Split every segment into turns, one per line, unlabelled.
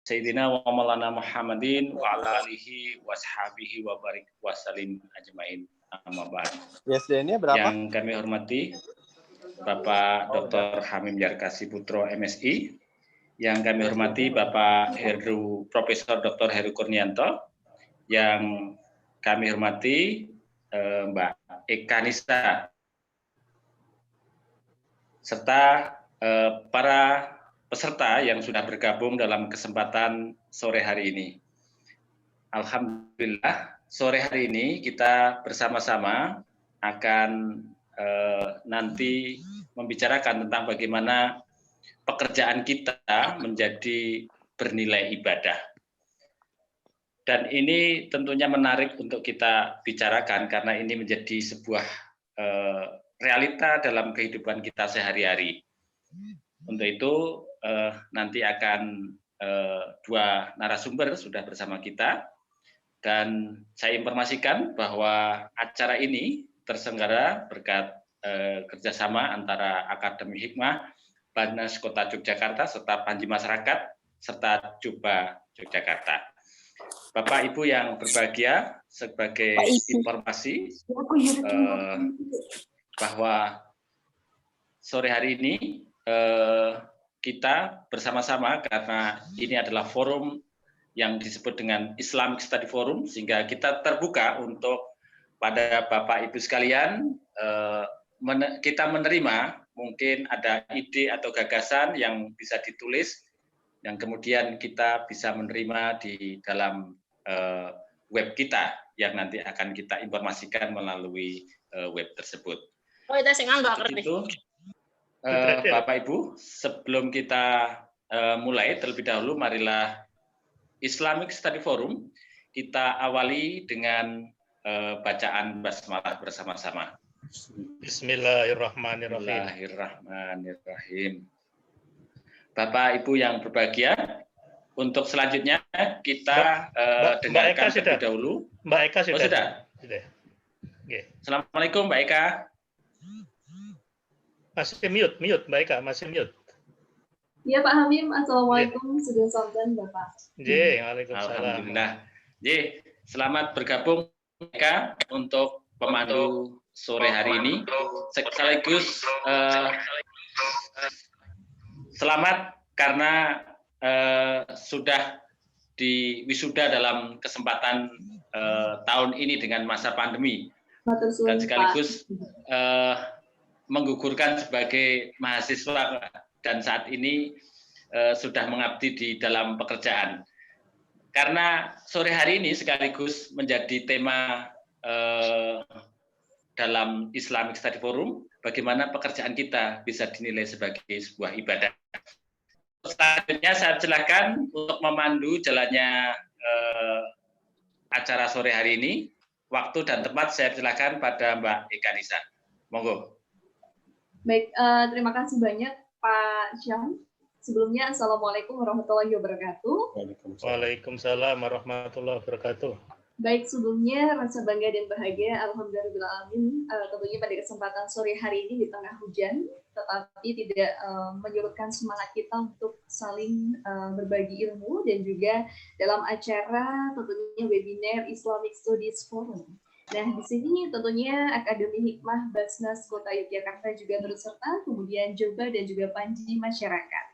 Sayyidina wa maulana Muhammadin wa ala alihi washabihi wa barik wasalim ajmain amma ba'd.
YSDN-nya berapa?
Yang kami hormati Bapak Dr. Hamim Yarkasi Putro MSI, yang kami hormati Bapak Profesor Dr. Heru Kurnianto, yang kami hormati Mbak Eka Nisa, serta para peserta yang sudah bergabung dalam kesempatan sore hari ini. Alhamdulillah, sore hari ini kita bersama-sama akan nanti membicarakan tentang bagaimana pekerjaan kita menjadi bernilai ibadah. Dan ini tentunya menarik untuk kita bicarakan karena ini menjadi sebuah realita dalam kehidupan kita sehari-hari. Untuk itu nanti akan dua narasumber sudah bersama kita, dan saya informasikan bahwa acara ini terselenggara berkat kerjasama antara Akademi Hikmah, Banas Kota Yogyakarta, serta Panji Masyarakat, serta Juba Yogyakarta. Bapak Ibu yang berbahagia, sebagai informasi bahwa sore hari ini kita bersama-sama, karena ini adalah forum yang disebut dengan Islamic Study Forum, sehingga kita terbuka untuk pada Bapak Ibu sekalian, kita menerima mungkin ada ide atau gagasan yang bisa ditulis, yang kemudian kita bisa menerima di dalam web kita, yang nanti akan kita informasikan melalui web tersebut. Itu Bapak Ibu, sebelum kita mulai terlebih dahulu, marilah Islamic Study Forum kita awali dengan bacaan basmalah bersama-sama.
Bismillahirrahmanirrahim.
Bismillahirrahmanirrahim. Bapak Ibu yang berbahagia, untuk selanjutnya kita dengarkan terlebih dahulu.
Mbak Eka sudah.
Oh, sudah.
Okay.
Assalamualaikum Mbak Eka.
Masih mute Mbak Eka, masih mute.
Iya Pak Hamim, Assalamualaikum, sudah sampai Bapak.
Waalaikumsalam.
Alhamdulillah. Selamat bergabung Mbak Eka untuk pemandu sore hari ini. Sekaligus selamat karena sudah diwisuda dalam kesempatan tahun ini dengan masa pandemi. Dan sekaligus menggugurkan sebagai mahasiswa dan saat ini sudah mengabdi di dalam pekerjaan. Karena sore hari ini sekaligus menjadi tema dalam Islamic Study Forum, bagaimana pekerjaan kita bisa dinilai sebagai sebuah ibadah. Selanjutnya saya silakan untuk memandu jalannya acara sore hari ini. Waktu dan tempat saya silakan pada Mbak Eka Nisa. Monggo.
Baik, terima kasih banyak Pak Syam. Sebelumnya, Assalamualaikum warahmatullahi wabarakatuh.
Waalaikumsalam warahmatullahi wabarakatuh.
Baik, sebelumnya rasa bangga dan bahagia, alhamdulillahirrahmanirrahim, tentunya pada kesempatan sore hari ini di tengah hujan, tetapi tidak menyurutkan semangat kita untuk saling berbagi ilmu, dan juga dalam acara tentunya webinar Islamic Studies Forum. Nah, di sini tentunya Akademi Hikmah Basnas Kota Yogyakarta juga turut serta, kemudian Juba dan juga Panji Masyarakat.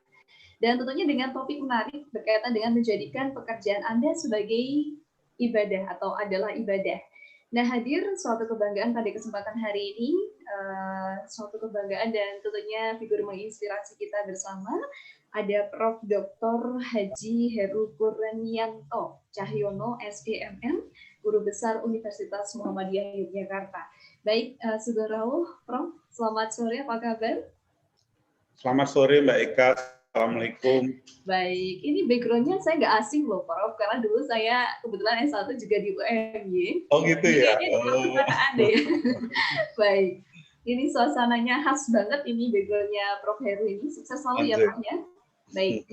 Dan tentunya dengan topik menarik berkaitan dengan menjadikan pekerjaan Anda sebagai ibadah atau adalah ibadah. Nah, hadir suatu kebanggaan pada kesempatan hari ini, suatu kebanggaan dan tentunya figur menginspirasi kita bersama. Ada Prof. Dr. Haji Heru Kurnianto Cahyono, SPMM, Guru Besar Universitas Muhammadiyah Yogyakarta. Baik, Saudara Prof, selamat sore, apa kabar?
Selamat sore Mbak Eka, Assalamualaikum.
Baik, ini background-nya saya nggak asing loh Prof, karena dulu saya kebetulan S1 juga di UMY.
Oh gitu ya?
Baik, ini suasananya khas banget, ini background-nya Prof. Heru ini. Sukses selalu ya Prof ya. Baik.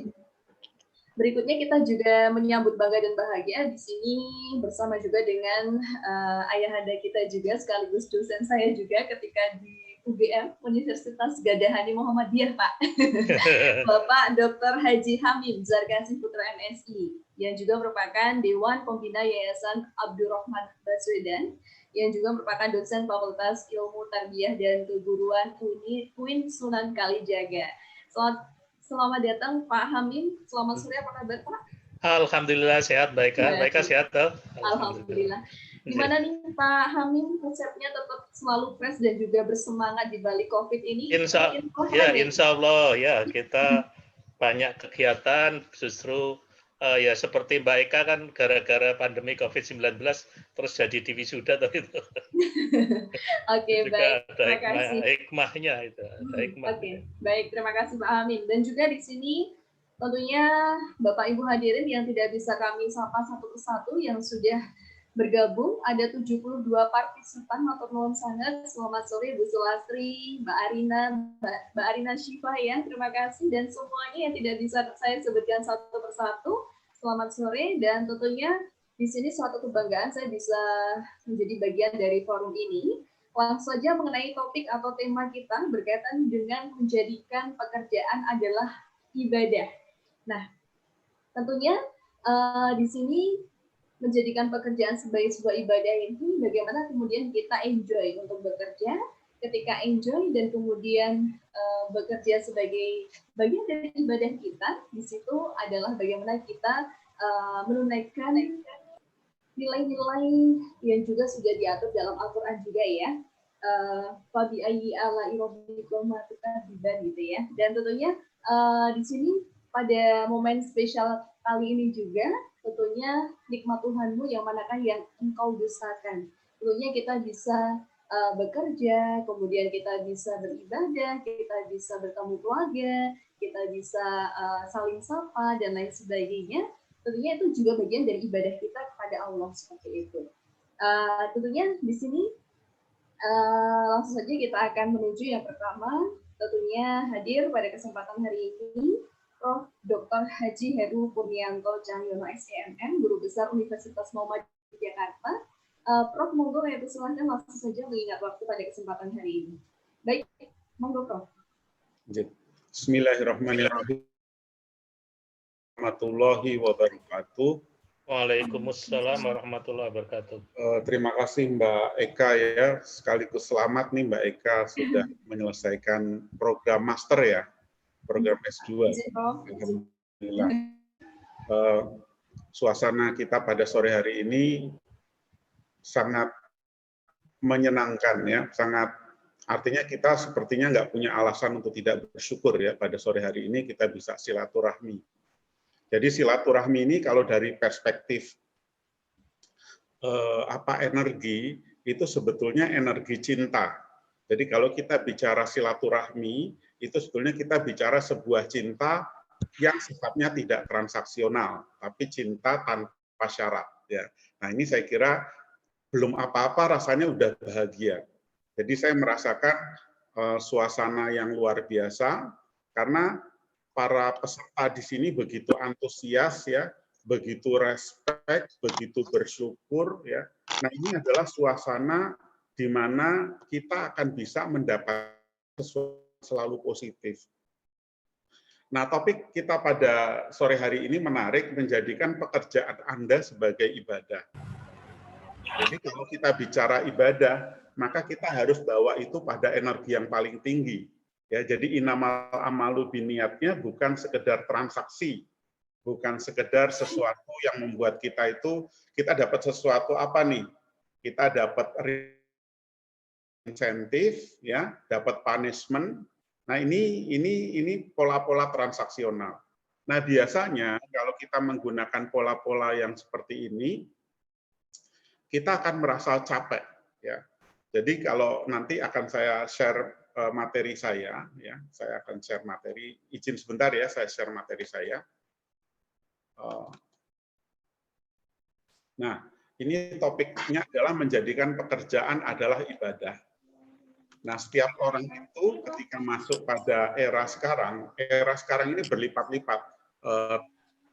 Berikutnya kita juga menyambut bangga dan bahagia di sini bersama juga dengan ayahanda kita juga sekaligus dosen saya juga ketika di UGM, Universitas Gadahani Muhammadiyah, Pak. Bapak Dr. Haji Hamim Zarkasi Putra MSI, yang juga merupakan Dewan Pembina Yayasan Abdurrahman Baswedan, yang juga merupakan dosen Fakultas Ilmu Tarbiyah dan Keguruan UIN Sunan Kalijaga. Selamat datang Pak Hamim. Selamat sore, apa kabar Pak?
Alhamdulillah sehat, baik Kak. Baik Kak, sehat toh?
Alhamdulillah. Gimana nih Pak Hamim, konsepnya tetap selalu fresh dan juga bersemangat di balik COVID ini?
Insya Allah ya, kita banyak kegiatan, justru ya seperti Mbak Eka kan gara-gara pandemi COVID-19 terus jadi di wisuda tadi itu.
Oke, baik.
Terima kasih. Hikmahnya itu.
Oke, baik. Terima kasih Pak Hamim. Dan juga di sini tentunya Bapak Ibu hadirin yang tidak bisa kami sapa satu persatu yang sudah bergabung, ada 72 partisipan. Matur nuwun sangat. Selamat sore Bu Sulastri, Mbak Arina Syifa ya. Terima kasih, dan semuanya yang tidak bisa saya sebutkan satu persatu. Selamat sore, dan tentunya di sini suatu kebanggaan saya bisa menjadi bagian dari forum ini. Langsung saja mengenai topik atau tema kita berkaitan dengan menjadikan pekerjaan adalah ibadah. Nah, tentunya di sini menjadikan pekerjaan sebagai sebuah ibadah itu bagaimana kemudian kita enjoy untuk bekerja, ketika enjoy dan kemudian bekerja sebagai bagian dari ibadah kita, di situ adalah bagaimana kita menunaikan nilai-nilai yang juga sudah diatur dalam Al-Quran juga ya. Fabi ayyi ala'i rabbikum tukadziban gitu ya. Dan tentunya di sini pada momen spesial kali ini juga tentunya nikmat Tuhanmu yang manakah yang engkau dustakan. Tentunya kita bisa bekerja, kemudian kita bisa beribadah, kita bisa bertemu keluarga, kita bisa saling sapa dan lain sebagainya. Tentunya itu juga bagian dari ibadah kita kepada Allah seperti itu. Tentunya di sini langsung saja kita akan menuju yang pertama. Tentunya hadir pada kesempatan hari ini Prof. Dr. Haji Heru Purnianto Cahyono SEMM, Guru Besar Universitas Muhammadiyah Jakarta. Prof, monggo ya, silahkan langsung saja mengingat waktu pada kesempatan hari ini. Baik, monggo Prof.
Bismillahirrahmanirrahim. Warahmatullahi wabarakatuh.
Waalaikumsalam warahmatullahi wabarakatuh.
Terima kasih Mbak Eka ya, sekaligus selamat nih Mbak Eka sudah menyelesaikan program master ya, program S2. Alhamdulillah. Suasana kita pada sore hari ini sangat menyenangkan ya, sangat artinya kita sepertinya nggak punya alasan untuk tidak bersyukur ya, pada sore hari ini kita bisa silaturahmi. Jadi silaturahmi ini kalau dari perspektif energi itu sebetulnya energi cinta. Jadi kalau kita bicara silaturahmi itu sebetulnya kita bicara sebuah cinta yang sifatnya tidak transaksional, tapi cinta tanpa syarat ya. Nah, ini saya kira belum apa-apa rasanya udah bahagia. Jadi saya merasakan suasana yang luar biasa karena para peserta di sini begitu antusias ya, begitu respect, begitu bersyukur ya. Nah, ini adalah suasana di mana kita akan bisa mendapat sesuatu selalu positif. Nah, topik kita pada sore hari ini menarik, menjadikan pekerjaan Anda sebagai ibadah. Jadi kalau kita bicara ibadah, maka kita harus bawa itu pada energi yang paling tinggi. Ya, jadi innamal amalu biniatnya bukan sekedar transaksi, bukan sekedar sesuatu yang membuat kita itu kita dapat sesuatu apa nih? Kita dapat insentif, ya, dapat punishment. Nah ini pola-pola transaksional. Nah biasanya kalau kita menggunakan pola-pola yang seperti ini, kita akan merasa capek, ya. Jadi kalau nanti akan saya share materi saya, ya, saya akan share materi. Izin sebentar ya, saya share materi saya. Nah, ini topiknya adalah menjadikan pekerjaan adalah ibadah. Nah, setiap orang itu ketika masuk pada era sekarang ini berlipat-lipat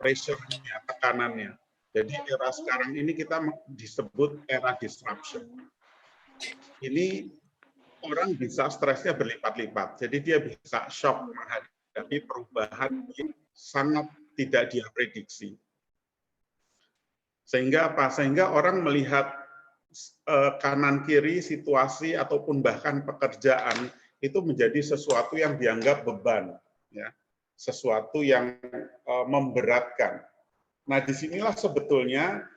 pressure-nya, tekanannya. Jadi era sekarang ini kita disebut era disruption. Ini orang bisa stresnya berlipat-lipat. Jadi dia bisa shock menghadapi perubahan yang sangat tidak dia prediksi. Sehingga apa? Sehingga orang melihat kanan kiri situasi ataupun bahkan pekerjaan itu menjadi sesuatu yang dianggap beban, ya, sesuatu yang memberatkan. Nah, disinilah sebetulnya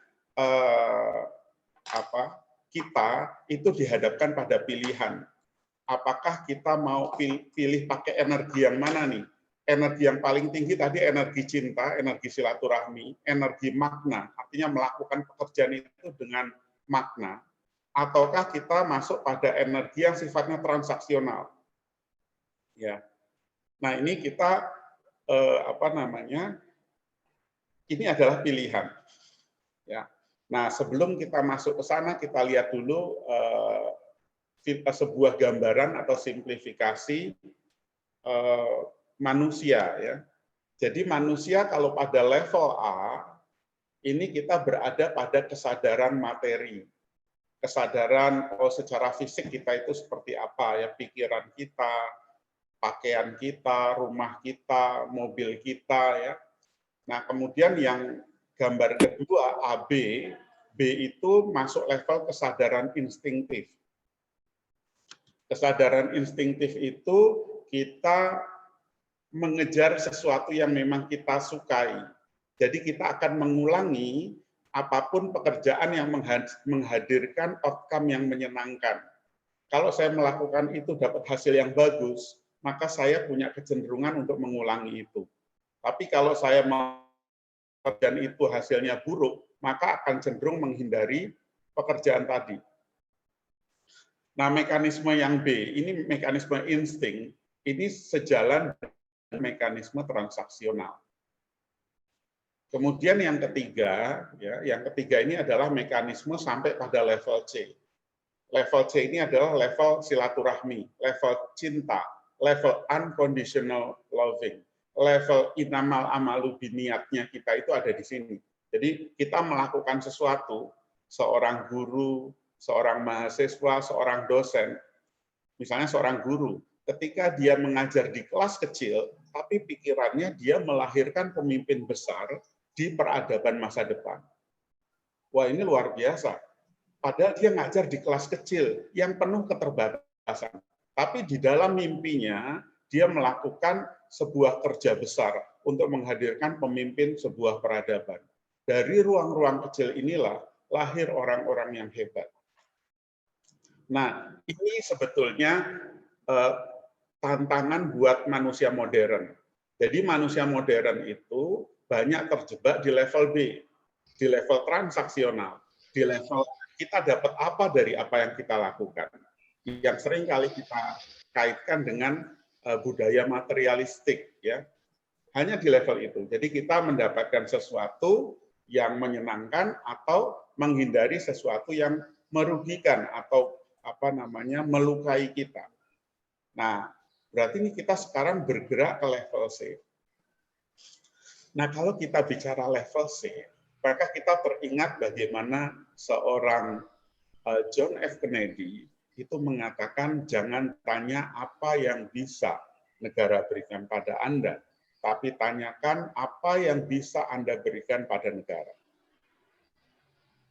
kita itu dihadapkan pada pilihan. Apakah kita mau pilih pakai energi yang mana nih? Energi yang paling tinggi tadi energi cinta, energi silaturahmi, energi makna, artinya melakukan pekerjaan itu dengan makna, ataukah kita masuk pada energi yang sifatnya transaksional? Ya, nah ini kita ini adalah pilihan. Ya, nah sebelum kita masuk ke sana kita lihat dulu sebuah gambaran atau simplifikasi manusia, ya. Jadi manusia kalau pada level A ini kita berada pada kesadaran materi, kesadaran secara fisik kita itu seperti apa, ya, pikiran kita, pakaian kita, rumah kita, mobil kita, ya. Nah kemudian yang gambar kedua AB, B itu masuk level kesadaran instinktif. Kesadaran instinktif itu kita mengejar sesuatu yang memang kita sukai. Jadi kita akan mengulangi apapun pekerjaan yang menghadirkan outcome yang menyenangkan. Kalau saya melakukan itu dapat hasil yang bagus, maka saya punya kecenderungan untuk mengulangi itu. Tapi kalau saya pekerjaan itu hasilnya buruk, maka akan cenderung menghindari pekerjaan tadi. Nah, mekanisme yang B, ini mekanisme insting, ini sejalan mekanisme transaksional. Kemudian yang ketiga, ya, yang ketiga ini adalah mekanisme sampai pada level C. Level C ini adalah level silaturahmi, level cinta, level unconditional loving, level inamal amalu biniatnya kita itu ada di sini. Jadi kita melakukan sesuatu, seorang guru, seorang mahasiswa, seorang dosen, misalnya seorang guru, ketika dia mengajar di kelas kecil, tapi pikirannya dia melahirkan pemimpin besar di peradaban masa depan. Wah, ini luar biasa. Padahal dia ngajar di kelas kecil yang penuh keterbatasan. Tapi di dalam mimpinya, dia melakukan sebuah kerja besar untuk menghadirkan pemimpin sebuah peradaban. Dari ruang-ruang kecil inilah lahir orang-orang yang hebat. Nah, ini sebetulnya tantangan buat manusia modern. Jadi manusia modern itu banyak terjebak di level B, di level transaksional, di level kita dapat apa dari apa yang kita lakukan. Yang sering kali kita kaitkan dengan budaya materialistik, ya. Hanya di level itu. Jadi kita mendapatkan sesuatu yang menyenangkan atau menghindari sesuatu yang merugikan atau melukai kita. Nah, berarti ini kita sekarang bergerak ke level C. Nah, kalau kita bicara level C, maka kita teringat bagaimana seorang John F. Kennedy itu mengatakan jangan tanya apa yang bisa negara berikan pada Anda, tapi tanyakan apa yang bisa Anda berikan pada negara.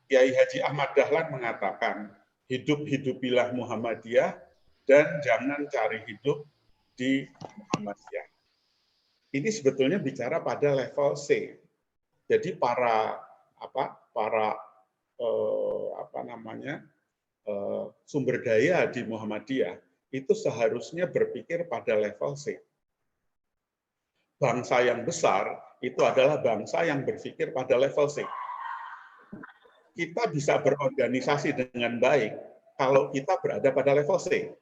Kiai Haji Ahmad Dahlan mengatakan, hidup-hidupilah Muhammadiyah dan jangan cari hidup di Muhammadiyah. Ini sebetulnya bicara pada level C. Jadi para sumber daya di Muhammadiyah itu seharusnya berpikir pada level C. Bangsa yang besar itu adalah bangsa yang berpikir pada level C. Kita bisa berorganisasi dengan baik kalau kita berada pada level C.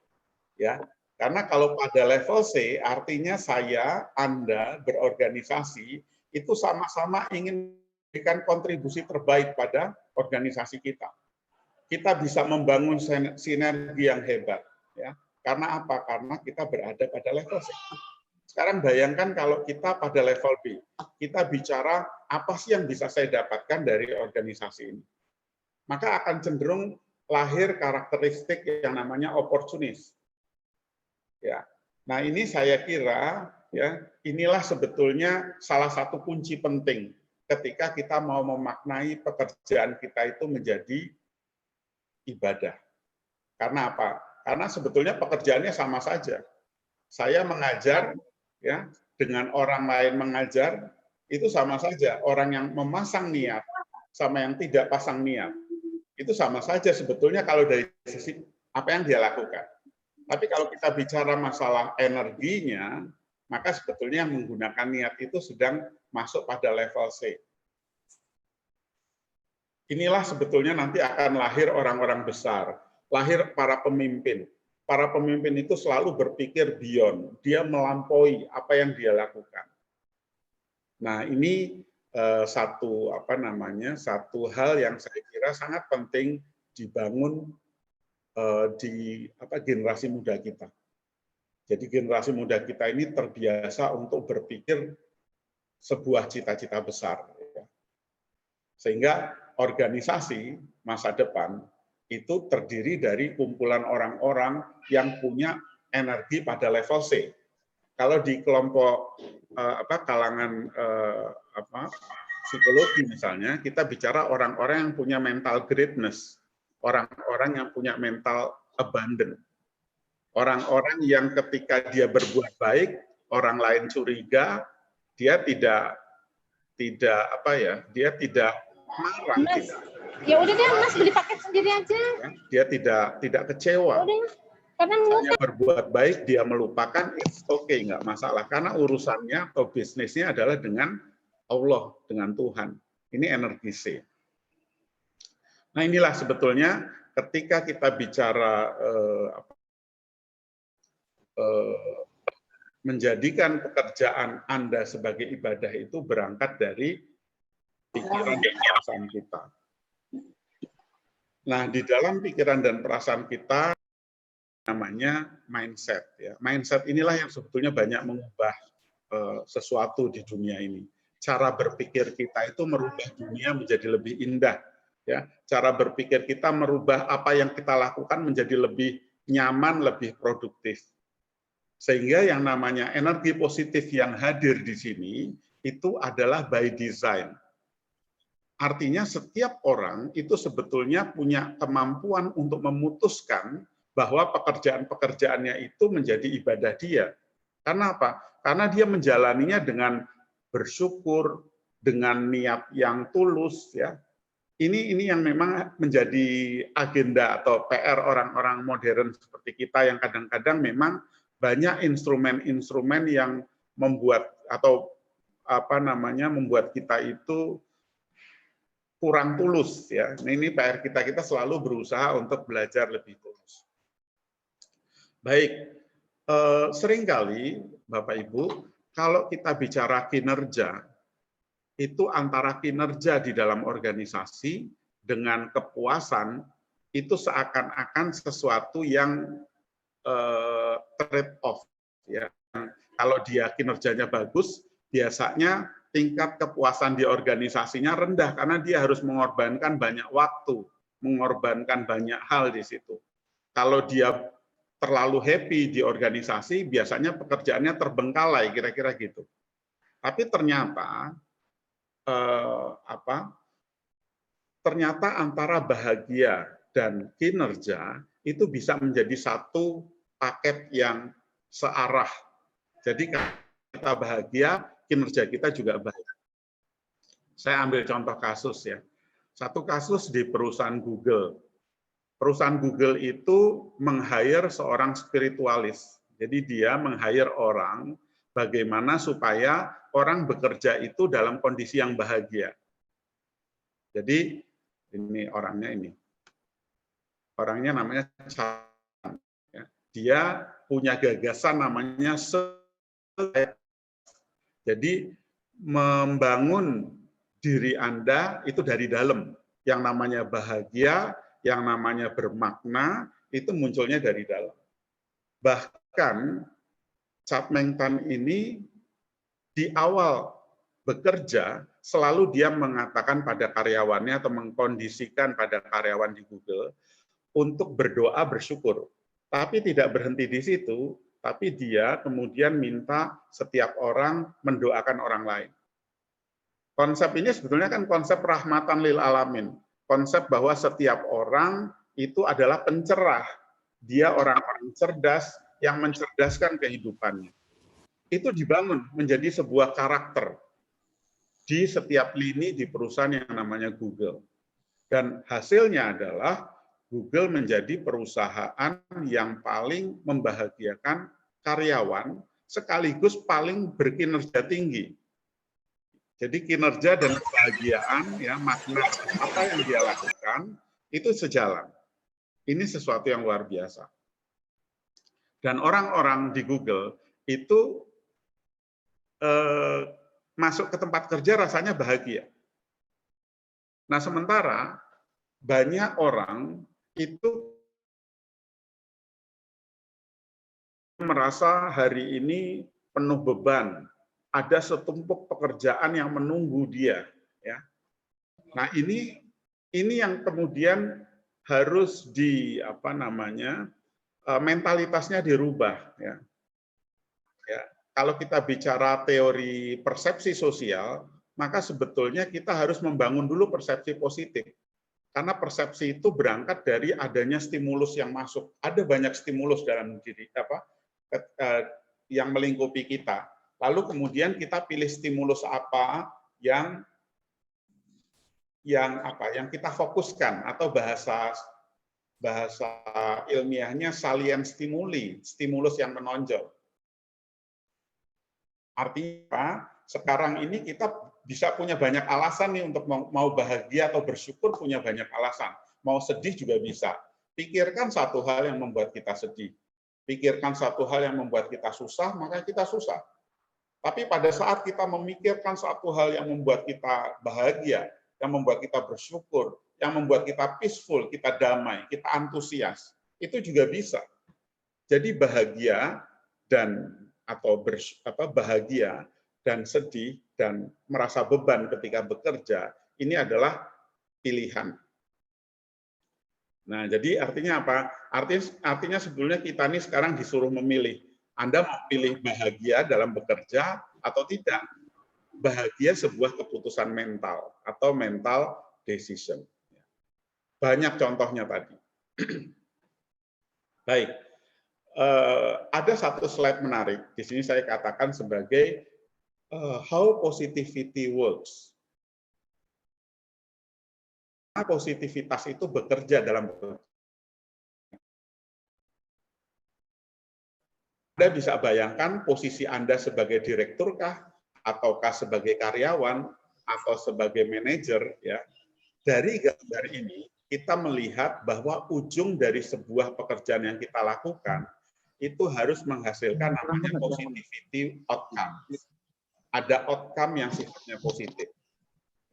Ya, karena kalau pada level C artinya saya, Anda berorganisasi itu sama-sama ingin memberikan kontribusi terbaik pada organisasi kita. Kita bisa membangun sinergi yang hebat, ya. Karena apa? Karena kita berada pada level C. Sekarang bayangkan kalau kita pada level B, kita bicara apa sih yang bisa saya dapatkan dari organisasi ini. Maka akan cenderung lahir karakteristik yang namanya opportunis. Ya. Nah, ini saya kira ya, inilah sebetulnya salah satu kunci penting ketika kita mau memaknai pekerjaan kita itu menjadi ibadah. Karena apa? Karena sebetulnya pekerjaannya sama saja. Saya mengajar ya, dengan orang lain mengajar itu sama saja. Orang yang memasang niat sama yang tidak pasang niat itu sama saja sebetulnya kalau dari sisi apa yang dia lakukan. Tapi kalau kita bicara masalah energinya, maka sebetulnya yang menggunakan niat itu sedang masuk pada level C. Inilah sebetulnya nanti akan lahir orang-orang besar, lahir para pemimpin. Para pemimpin itu selalu berpikir beyond, dia melampaui apa yang dia lakukan. Nah, ini satu hal yang saya kira sangat penting dibangun di generasi muda kita. Jadi generasi muda kita ini terbiasa untuk berpikir sebuah cita-cita besar. Sehingga organisasi masa depan itu terdiri dari kumpulan orang-orang yang punya energi pada level C. Kalau di kelompok kalangan psikologi misalnya, kita bicara orang-orang yang punya mental greatness, orang-orang yang punya mental abundant, orang-orang yang ketika dia berbuat baik, orang lain curiga, dia tidak marah.
Mas, ya udah deh Mas beli paket sendiri aja.
Dia tidak kecewa.
Karena
misalnya berbuat baik, dia melupakan, it's okay, nggak masalah. Karena urusannya atau bisnisnya adalah dengan Allah, dengan Tuhan. Ini energi C. Nah, inilah sebetulnya ketika kita bicara menjadikan pekerjaan Anda sebagai ibadah itu berangkat dari pikiran dan perasaan kita. Nah, di dalam pikiran dan perasaan kita namanya mindset. Ya. Mindset inilah yang sebetulnya banyak mengubah sesuatu di dunia ini. Cara berpikir kita itu merubah dunia menjadi lebih indah. Ya. Cara berpikir kita merubah apa yang kita lakukan menjadi lebih nyaman, lebih produktif. Sehingga yang namanya energi positif yang hadir di sini itu adalah by design. Artinya setiap orang itu sebetulnya punya kemampuan untuk memutuskan bahwa pekerjaan-pekerjaannya itu menjadi ibadah dia. Karena apa? Karena dia menjalaninya dengan bersyukur, dengan niat yang tulus. Ya. Ini yang memang menjadi agenda atau PR orang-orang modern seperti kita yang kadang-kadang memang banyak instrumen-instrumen yang membuat atau membuat kita itu kurang tulus ya. Nah, ini PR kita selalu berusaha untuk belajar lebih tulus. Baik, seringkali Bapak Ibu, kalau kita bicara kinerja, itu antara kinerja di dalam organisasi dengan kepuasan itu seakan-akan sesuatu yang trade off ya. Kalau dia kinerjanya bagus, biasanya tingkat kepuasan di organisasinya rendah karena dia harus mengorbankan banyak waktu, mengorbankan banyak hal di situ. Kalau dia terlalu happy di organisasi, biasanya pekerjaannya terbengkalai, kira-kira gitu. Tapi ternyata ternyata antara bahagia dan kinerja itu bisa menjadi satu paket yang searah. Jadi kalau kita bahagia, kinerja kita juga baik. Saya ambil contoh kasus ya. Satu kasus di perusahaan Google. Perusahaan Google itu meng-hire seorang spiritualis. Jadi dia meng-hire orang bagaimana supaya orang bekerja itu dalam kondisi yang bahagia. Jadi ini orangnya ini. Orangnya namanya Chan. Dia punya gagasan namanya jadi membangun diri Anda itu dari dalam. Yang namanya bahagia, yang namanya bermakna, itu munculnya dari dalam. Bahkan Chat Meng Tan ini di awal bekerja, selalu dia mengatakan pada karyawannya atau mengkondisikan pada karyawan di Google untuk berdoa bersyukur. Tapi tidak berhenti di situ, tapi dia kemudian minta setiap orang mendoakan orang lain. Konsep ini sebetulnya kan konsep rahmatan lil alamin. Konsep bahwa setiap orang itu adalah pencerah. Dia orang-orang cerdas yang mencerdaskan kehidupannya. Itu dibangun menjadi sebuah karakter di setiap lini di perusahaan yang namanya Google. Dan hasilnya adalah Google menjadi perusahaan yang paling membahagiakan karyawan sekaligus paling berkinerja tinggi. Jadi kinerja dan kebahagiaan, ya, makna apa yang dia lakukan itu sejalan. Ini sesuatu yang luar biasa. Dan orang-orang di Google itu masuk ke tempat kerja rasanya bahagia. Nah, sementara banyak orang itu merasa hari ini penuh beban, ada setumpuk pekerjaan yang menunggu dia, ya. Nah, ini yang kemudian harus mentalitasnya dirubah, ya. Ya, kalau kita bicara teori persepsi sosial, maka sebetulnya kita harus membangun dulu persepsi positif. Karena persepsi itu berangkat dari adanya stimulus yang masuk. Ada banyak stimulus dalam diri yang melingkupi kita. Lalu kemudian kita pilih stimulus apa yang kita fokuskan, atau bahasa ilmiahnya salient stimuli, stimulus yang menonjol. Artinya sekarang ini kita bisa punya banyak alasan nih untuk mau bahagia atau bersyukur, punya banyak alasan. Mau sedih juga bisa. Pikirkan satu hal yang membuat kita sedih. Pikirkan satu hal yang membuat kita susah, maka kita susah. Tapi pada saat kita memikirkan satu hal yang membuat kita bahagia, yang membuat kita bersyukur, yang membuat kita peaceful, kita damai, kita antusias, itu juga bisa. Jadi bahagia bahagia dan sedih dan merasa beban ketika bekerja, ini adalah pilihan. Nah, jadi artinya apa? Artinya sebetulnya kita ini sekarang disuruh memilih. Anda mau pilih bahagia dalam bekerja atau tidak? Bahagia sebuah keputusan mental atau mental decision. Banyak contohnya tadi. Baik. Ada satu slide menarik. Di sini saya katakan sebagai how positivity works. Positivitas itu bekerja dalam bekerja. Anda bisa bayangkan posisi Anda sebagai direktur kah, ataukah sebagai karyawan, atau sebagai manajer, ya. Dari gambar ini kita melihat bahwa ujung dari sebuah pekerjaan yang kita lakukan itu harus menghasilkan namanya positivity outcome. Ada outcome yang sifatnya positif.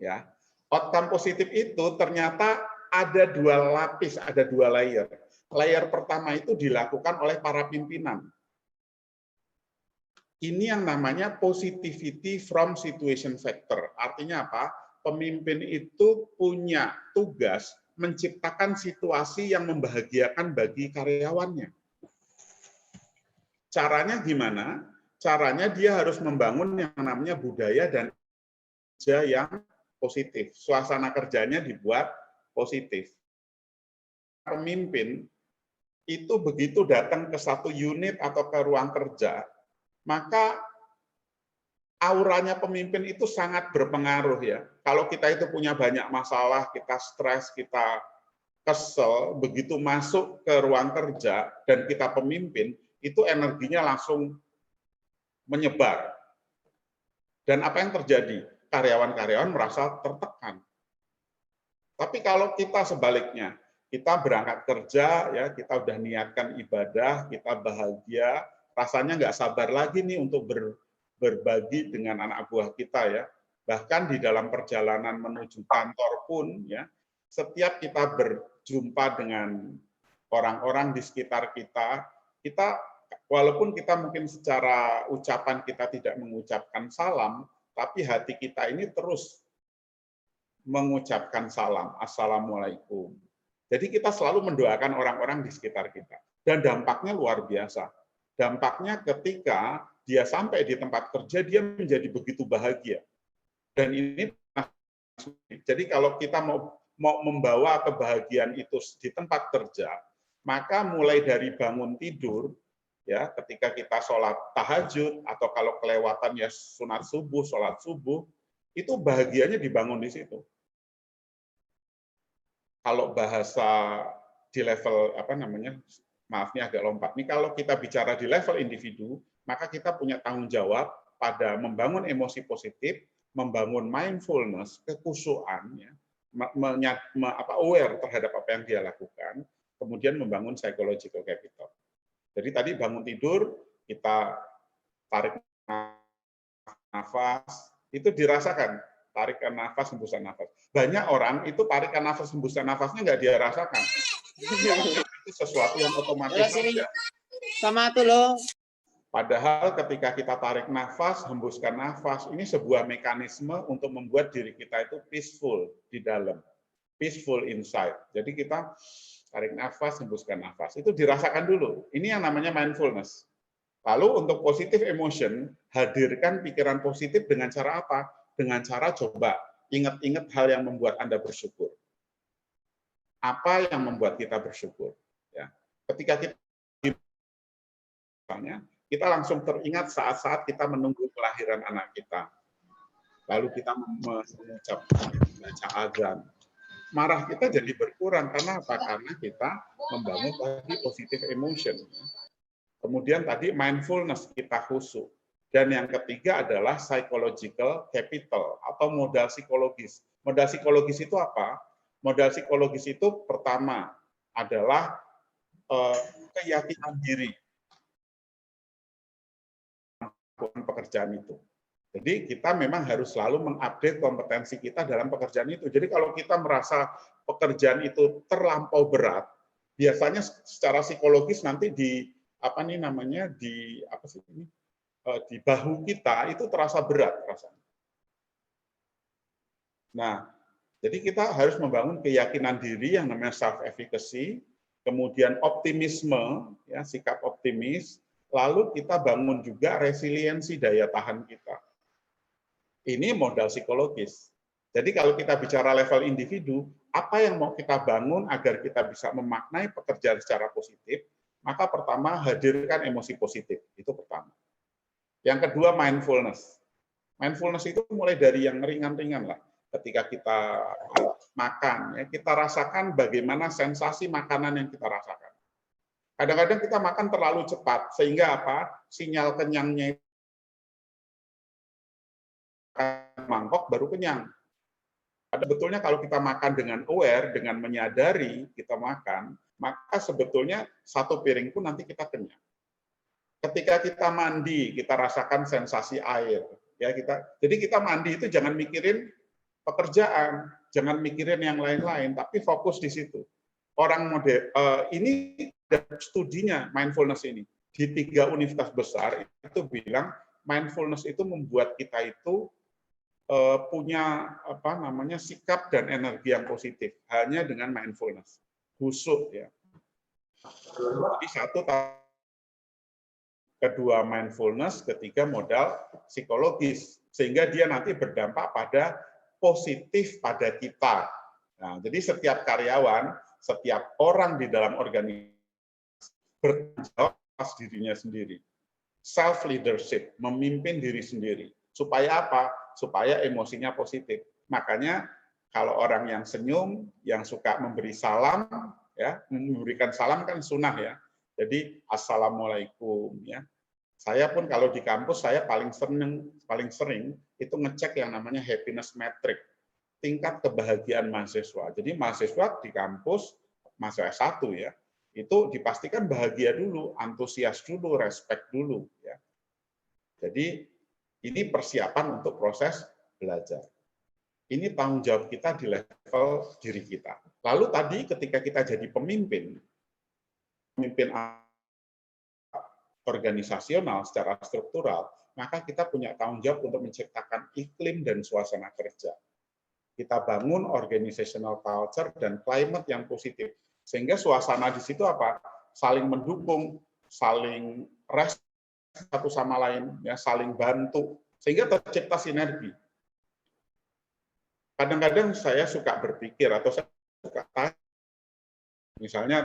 Ya. Outcome positif itu ternyata ada dua lapis, ada dua layer. Layer pertama itu dilakukan oleh para pimpinan. Ini yang namanya positivity from situation factor. Artinya apa? Pemimpin itu punya tugas menciptakan situasi yang membahagiakan bagi karyawannya. Caranya gimana? Caranya dia harus membangun yang namanya budaya dan kerja yang positif. Suasana kerjanya dibuat positif. Pemimpin itu begitu datang ke satu unit atau ke ruang kerja, maka auranya pemimpin itu sangat berpengaruh, ya. Kalau kita itu punya banyak masalah, kita stres, kita kesel, begitu masuk ke ruang kerja dan kita pemimpin, itu energinya langsung menyebar. Dan apa yang terjadi? Karyawan-karyawan merasa tertekan. Tapi kalau kita sebaliknya, kita berangkat kerja, ya, kita udah niatkan ibadah, kita bahagia, rasanya nggak sabar lagi nih untuk berbagi dengan anak buah kita, ya. Bahkan di dalam perjalanan menuju kantor pun, ya, setiap kita berjumpa dengan orang-orang di sekitar kita walaupun kita mungkin secara ucapan kita tidak mengucapkan salam, tapi hati kita ini terus mengucapkan salam, assalamualaikum. Jadi kita selalu mendoakan orang-orang di sekitar kita. Dan dampaknya luar biasa. Dampaknya ketika dia sampai di tempat kerja, dia menjadi begitu bahagia. Dan ini, jadi kalau kita mau membawa kebahagiaan itu di tempat kerja, maka mulai dari bangun tidur, ya, ketika kita sholat tahajud, atau kalau kelewatan ya sunat subuh, sholat subuh, itu bahagianya dibangun di situ. Kalau bahasa di level apa namanya, maaf ini agak lompat. Ini kalau kita bicara di level individu, maka kita punya tanggung jawab pada membangun emosi positif, membangun mindfulness, kekhusyuan, ya, aware terhadap apa yang dia lakukan, kemudian membangun psychological capital. Jadi tadi bangun tidur, kita tarik nafas, itu dirasakan. Tarikan nafas, hembusan nafas. Banyak orang itu tarikan nafas, hembusan nafasnya nggak dia rasakan. Itu sesuatu yang otomatis saja.
Sama tuh loh.
Padahal ketika kita tarik nafas, hembuskan nafas, ini sebuah mekanisme untuk membuat diri kita itu peaceful di dalam. Peaceful inside. Jadi kita tarik nafas, hembuskan nafas. Itu dirasakan dulu. Ini yang namanya mindfulness. Lalu untuk positive emotion, hadirkan pikiran positif dengan cara apa? Dengan cara coba ingat-ingat hal yang membuat Anda bersyukur. Apa yang membuat kita bersyukur? Ya. Ketika kita langsung teringat saat-saat kita menunggu kelahiran anak kita. Lalu kita mengucap baca azan. Marah kita jadi berkurang. Karena apa? Karena kita membangun tadi positive emotion. Kemudian tadi mindfulness, kita khusyuk. Dan yang ketiga adalah psychological capital atau modal psikologis. Modal psikologis itu apa? Modal psikologis itu pertama adalah keyakinan diri pekerjaan itu. Jadi kita memang harus selalu mengupdate kompetensi kita dalam pekerjaan itu. Jadi kalau kita merasa pekerjaan itu terlampau berat, biasanya secara psikologis nanti di di bahu kita itu terasa berat rasanya. Nah, jadi kita harus membangun keyakinan diri yang namanya self-efficacy, kemudian optimisme, ya, sikap optimis, lalu kita bangun juga resiliensi daya tahan kita. Ini modal psikologis. Jadi kalau kita bicara level individu, apa yang mau kita bangun agar kita bisa memaknai pekerjaan secara positif, maka pertama hadirkan emosi positif, itu pertama. Yang kedua mindfulness. Mindfulness itu mulai dari yang ringan-ringan lah. Ketika kita makan, ya, kita rasakan bagaimana sensasi makanan yang kita rasakan. Kadang-kadang kita makan terlalu cepat, sehingga apa? Sinyal kenyangnya mangkok baru kenyang. Ada betulnya kalau kita makan dengan aware, dengan menyadari kita makan, maka sebetulnya satu piring pun nanti kita kenyang. Ketika kita mandi, kita rasakan sensasi air. Ya, jadi kita mandi itu jangan mikirin pekerjaan, jangan mikirin yang lain-lain, tapi fokus di situ. Orang model ini studinya mindfulness ini di 3 universitas besar itu bilang mindfulness itu membuat kita itu punya sikap dan energi yang positif hanya dengan mindfulness, khusyuk ya. Jadi satu, kedua mindfulness, ketiga modal psikologis sehingga dia nanti berdampak pada positif pada kita. Nah, jadi setiap karyawan, setiap orang di dalam organisasi bertanggung jawab atas dirinya sendiri. Self leadership, memimpin diri sendiri. Supaya apa? Supaya emosinya positif. Makanya kalau orang yang senyum, yang suka memberi salam, ya, memberikan salam kan sunnah ya. Jadi assalamualaikum ya. Saya pun kalau di kampus saya paling sering itu ngecek yang namanya happiness metric, tingkat kebahagiaan mahasiswa. Jadi mahasiswa di kampus, mahasiswa S1 ya, itu dipastikan bahagia dulu, antusias dulu, respect dulu ya. Jadi ini persiapan untuk proses belajar. Ini tanggung jawab kita di level diri kita. Lalu tadi ketika kita jadi pemimpin organisasional secara struktural, maka kita punya tanggung jawab untuk menciptakan iklim dan suasana kerja. Kita bangun organizational culture dan climate yang positif. Sehingga suasana di situ apa? Saling mendukung, saling respect satu sama lain, ya, saling bantu, sehingga tercipta sinergi. Kadang-kadang saya suka berpikir atau saya suka tanya, misalnya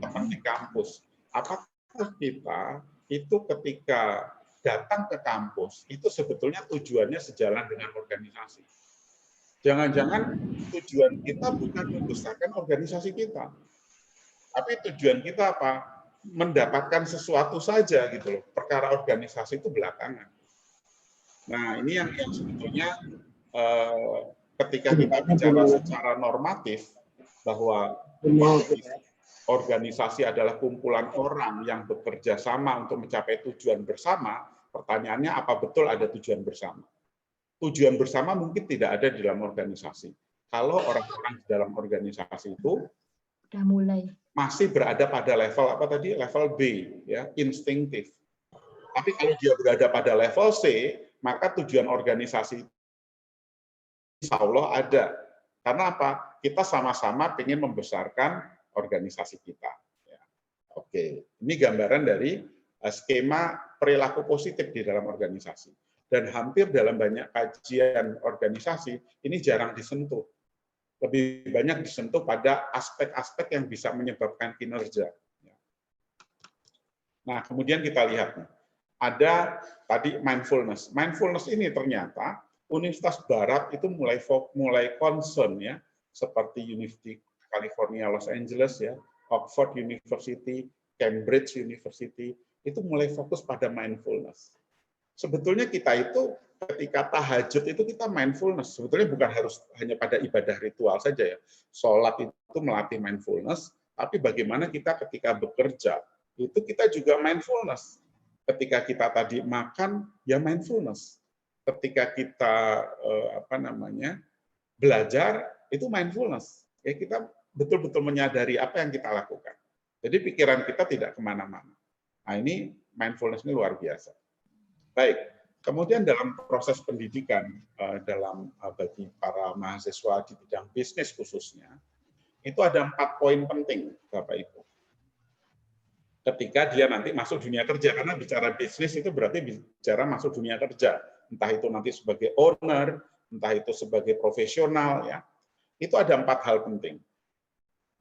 teman di kampus, apakah kita itu ketika datang ke kampus itu sebetulnya tujuannya sejalan dengan organisasi? Jangan-jangan tujuan kita bukan membesarkan organisasi kita, tapi tujuan kita apa? Mendapatkan sesuatu saja gitu loh. Perkara organisasi itu belakangan. Nah, ini yang sebetulnya ketika kita bicara secara normatif bahwa organisasi adalah kumpulan orang yang bekerja sama untuk mencapai tujuan bersama, pertanyaannya apa betul ada tujuan bersama? Tujuan bersama mungkin tidak ada di dalam organisasi. Kalau orang-orang di dalam organisasi itu
Udah mulai.
masih berada pada level apa tadi? Level B, ya, instinktif. Tapi kalau dia berada pada level C, maka tujuan organisasi insya Allah ada. Karena apa? Kita sama-sama ingin membesarkan organisasi kita. Ya. Oke, ini gambaran dari skema perilaku positif di dalam organisasi. Dan hampir dalam banyak kajian organisasi, ini jarang disentuh. Lebih banyak disentuh pada aspek-aspek yang bisa menyebabkan kinerja. Nah, kemudian kita lihat, ada tadi mindfulness. Mindfulness ini ternyata Universitas Barat itu mulai concern, ya, seperti University California Los Angeles, ya, Oxford University, Cambridge University, itu mulai fokus pada mindfulness. Sebetulnya kita itu ketika tahajud itu kita mindfulness. Sebetulnya bukan harus hanya pada ibadah ritual saja, ya. Sholat itu melatih mindfulness, tapi bagaimana kita ketika bekerja itu kita juga mindfulness. Ketika kita tadi makan, ya mindfulness. Ketika kita belajar, itu mindfulness. Ya, kita betul-betul menyadari apa yang kita lakukan. Jadi pikiran kita tidak kemana-mana. Nah, ini mindfulness ini luar biasa. Baik, kemudian dalam proses pendidikan, bagi para mahasiswa di bidang bisnis khususnya, itu ada 4 poin penting, Bapak Ibu. Ketika dia nanti masuk dunia kerja, karena bicara bisnis itu berarti bicara masuk dunia kerja, entah itu nanti sebagai owner, entah itu sebagai profesional, ya. Itu ada 4 hal penting.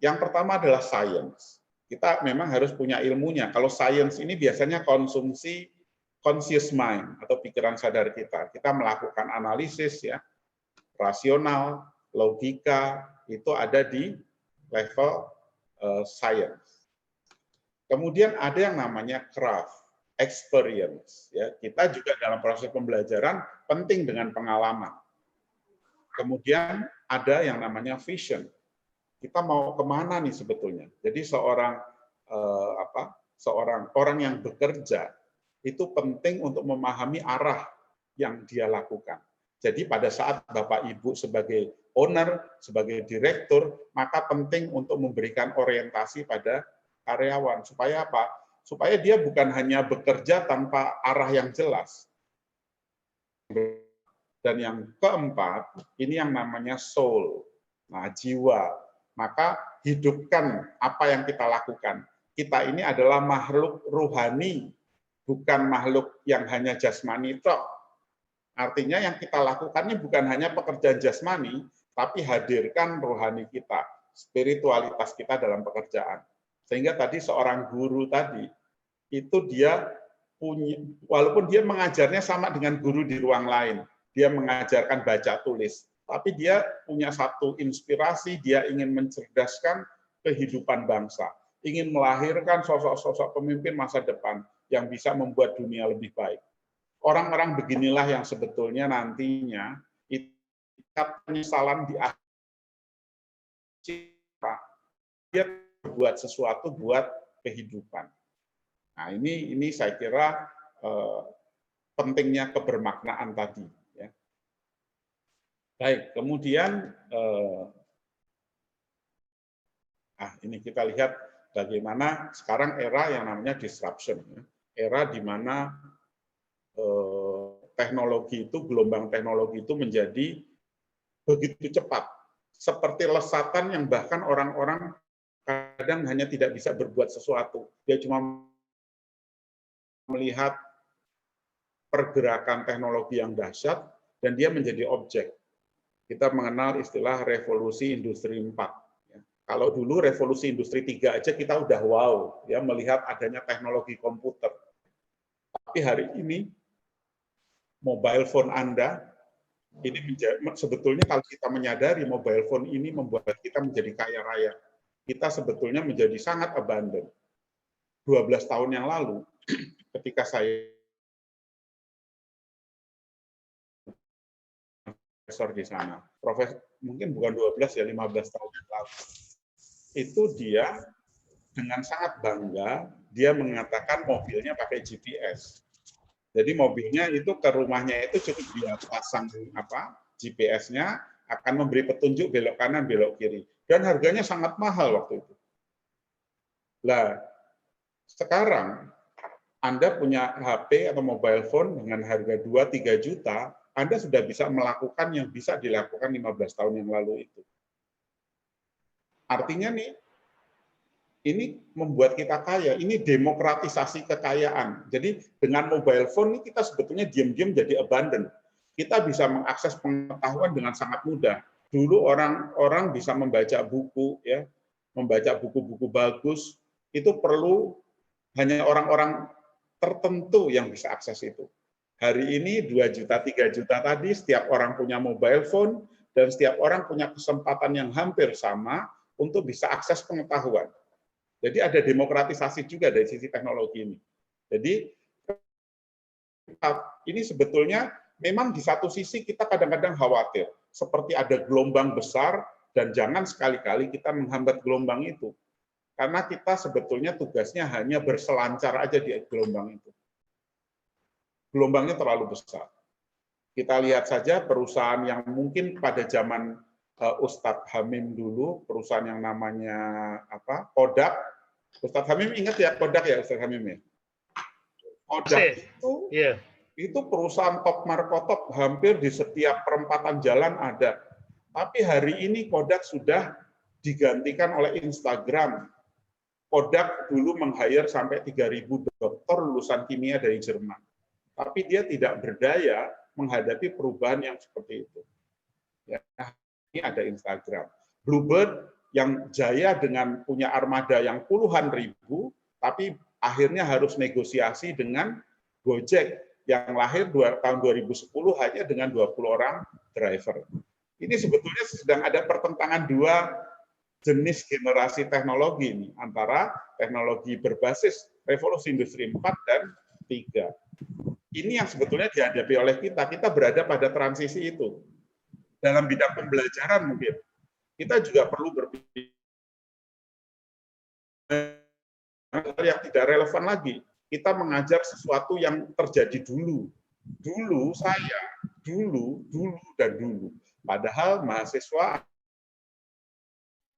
Yang pertama adalah science. Kita memang harus punya ilmunya. Kalau science ini biasanya konsumsi conscious mind atau pikiran sadar kita. Kita melakukan analisis, ya, rasional, logika, itu ada di level science. Kemudian ada yang namanya craft, experience. Ya, kita juga dalam proses pembelajaran penting dengan pengalaman. Kemudian ada yang namanya vision. Kita mau kemana nih sebetulnya? Jadi seorang orang yang bekerja itu penting untuk memahami arah yang dia lakukan. Jadi pada saat Bapak Ibu sebagai owner, sebagai direktur, maka penting untuk memberikan orientasi pada karyawan. Supaya apa? Supaya dia bukan hanya bekerja tanpa arah yang jelas. Dan yang keempat, ini yang namanya soul, nah, jiwa. Maka hidupkan apa yang kita lakukan. Kita ini adalah makhluk ruhani, bukan makhluk yang hanya jasmani tok. Artinya yang kita lakukannya bukan hanya pekerjaan jasmani, tapi hadirkan rohani kita, spiritualitas kita dalam pekerjaan. Sehingga tadi seorang guru tadi, itu dia punya, walaupun dia mengajarnya sama dengan guru di ruang lain, dia mengajarkan baca tulis, tapi dia punya satu inspirasi, dia ingin mencerdaskan kehidupan bangsa, ingin melahirkan sosok-sosok pemimpin masa depan yang bisa membuat dunia lebih baik. Orang-orang beginilah yang sebetulnya nantinya penyesalan di akhir dia buat sesuatu buat kehidupan. Nah, ini saya kira pentingnya kebermaknaan tadi. Ya. Baik, kemudian ini kita lihat bagaimana sekarang era yang namanya disruption, ya. Era di mana teknologi itu, gelombang teknologi itu menjadi begitu cepat, seperti lesatan yang bahkan orang-orang kadang hanya tidak bisa berbuat sesuatu. Dia cuma melihat pergerakan teknologi yang dahsyat dan dia menjadi objek. Kita mengenal istilah revolusi industri 4. Kalau dulu revolusi industri 3 aja kita udah wow ya melihat adanya teknologi komputer. Tapi hari ini mobile phone Anda ini sebetulnya kalau kita menyadari mobile phone ini membuat kita menjadi kaya raya. Kita sebetulnya menjadi sangat abundant. 12 tahun yang lalu ketika saya profesor di sana, profesor mungkin bukan 12 ya 15 tahun yang lalu. Itu dia dengan sangat bangga dia mengatakan mobilnya pakai GPS. Jadi mobilnya itu ke rumahnya itu cukup dia pasang GPS-nya akan memberi petunjuk belok kanan, belok kiri. Dan harganya sangat mahal waktu itu. Lah, sekarang Anda punya HP atau mobile phone dengan harga 2-3 juta, Anda sudah bisa melakukan yang bisa dilakukan 15 tahun yang lalu itu. Artinya nih, ini membuat kita kaya, ini demokratisasi kekayaan. Jadi dengan mobile phone ini kita sebetulnya diam-diam jadi abundant. Kita bisa mengakses pengetahuan dengan sangat mudah. Dulu orang-orang bisa membaca buku, ya, membaca buku-buku bagus, itu perlu hanya orang-orang tertentu yang bisa akses itu. Hari ini 2 juta, 3 juta tadi, setiap orang punya mobile phone, dan setiap orang punya kesempatan yang hampir sama untuk bisa akses pengetahuan. Jadi ada demokratisasi juga dari sisi teknologi ini. Jadi ini sebetulnya memang di satu sisi kita kadang-kadang khawatir, seperti ada gelombang besar dan jangan sekali-kali kita menghambat gelombang itu. Karena kita sebetulnya tugasnya hanya berselancar aja di gelombang itu. Gelombangnya terlalu besar. Kita lihat saja perusahaan yang mungkin pada zaman Ustadz Hamim dulu, perusahaan yang namanya Kodak. Ustadz Hamim ingat ya Kodak ya Ustadz Hamim ya? Kodak itu perusahaan top markotop hampir di setiap perempatan jalan ada. Tapi hari ini Kodak sudah digantikan oleh Instagram. Kodak dulu meng-hire sampai 3.000 dokter lulusan kimia dari Jerman. Tapi dia tidak berdaya menghadapi perubahan yang seperti itu. Ya, ini ada Instagram. Bluebird yang jaya dengan punya armada yang puluhan ribu, tapi akhirnya harus negosiasi dengan Gojek yang lahir tahun 2010 hanya dengan 20 orang driver. Ini sebetulnya sedang ada pertentangan dua jenis generasi teknologi ini, antara teknologi berbasis revolusi industri 4 dan 3. Ini yang sebetulnya dihadapi oleh kita. Kita berada pada transisi itu. Dalam bidang pembelajaran mungkin kita juga perlu berpikir yang tidak relevan lagi. Kita mengajar sesuatu yang terjadi dulu. Dulu saya, dulu dan dulu. Padahal mahasiswa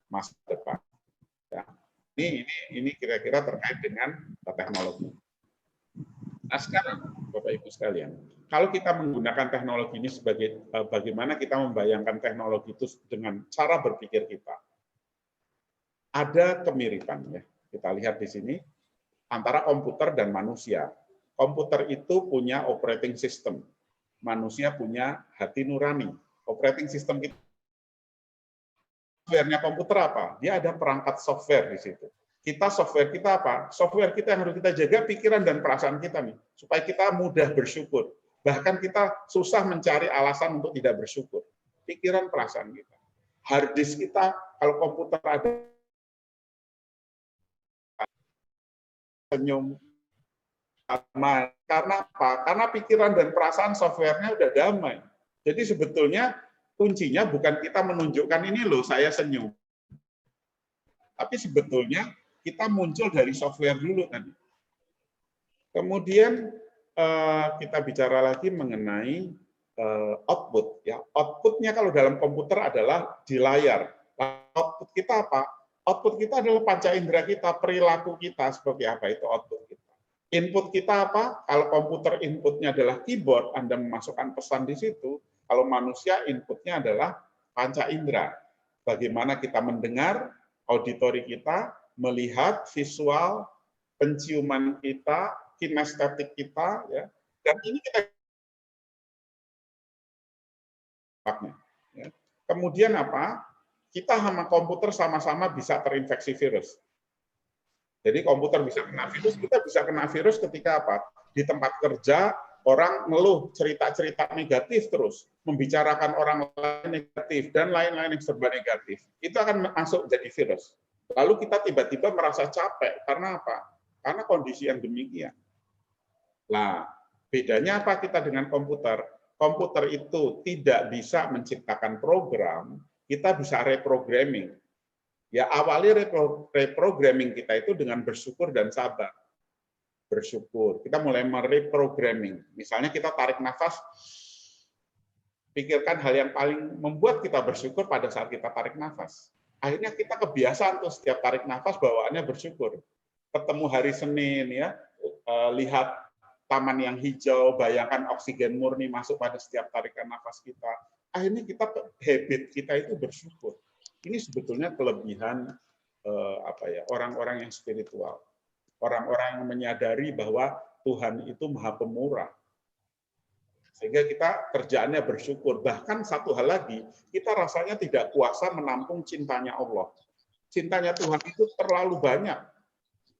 masa depan. Ya. Ini kira-kira terkait dengan teknologi. Nah, sekarang Bapak Ibu sekalian, kalau kita menggunakan teknologi ini sebagai bagaimana kita membayangkan teknologi itu dengan cara berpikir kita, ada kemiripan ya. Kita lihat di sini antara komputer dan manusia. Komputer itu punya operating system, manusia punya hati nurani. Operating system kita, softwarenya komputer apa? Dia ada perangkat software di situ. Kita software kita apa? Software kita yang harus kita jaga pikiran dan perasaan kita nih, supaya kita mudah bersyukur. Bahkan kita susah mencari alasan untuk tidak bersyukur. Pikiran perasaan kita. Hard disk kita kalau komputer ada senyum. Karena apa? Karena pikiran dan perasaan softwarenya udah damai. Jadi sebetulnya kuncinya bukan kita menunjukkan ini loh saya senyum. Tapi sebetulnya kita muncul dari software dulu tadi. Kemudian kita bicara lagi mengenai output. Ya, outputnya kalau dalam komputer adalah di layar. Output kita apa? Output kita adalah panca indera kita, perilaku kita seperti apa itu output kita. Input kita apa? Kalau komputer inputnya adalah keyboard, Anda memasukkan pesan di situ. Kalau manusia inputnya adalah panca indera. Bagaimana kita mendengar, auditori kita, melihat visual, penciuman kita, kinestetik kita, ya. Dan ini kita ya. Kemudian apa? Kita sama komputer sama-sama bisa terinfeksi virus. Jadi komputer bisa kena virus, kita bisa kena virus ketika apa? Di tempat kerja, orang ngeluh cerita-cerita negatif terus, membicarakan orang lain negatif, dan lain-lain yang serba negatif. Itu akan masuk jadi virus. Lalu kita tiba-tiba merasa capek. Karena apa? Karena kondisi yang demikian. Nah, bedanya apa kita dengan komputer? Komputer itu tidak bisa menciptakan program, kita bisa reprogramming. Ya, awali reprogramming kita itu dengan bersyukur dan sabar. Bersyukur. Kita mulai mereprogramming. Misalnya kita tarik nafas, pikirkan hal yang paling membuat kita bersyukur pada saat kita tarik nafas. Akhirnya kita kebiasaan tuh setiap tarik nafas bawaannya bersyukur. Ketemu hari Senin ya, lihat taman yang hijau, bayangkan oksigen murni masuk pada setiap tarikan nafas kita. Akhirnya kita habit kita itu bersyukur. Ini sebetulnya kelebihan orang-orang yang spiritual. Orang-orang yang menyadari bahwa Tuhan itu Maha Pemurah. Sehingga kita kerjaannya bersyukur. Bahkan satu hal lagi, kita rasanya tidak kuasa menampung cintanya Allah. Cintanya Tuhan itu terlalu banyak.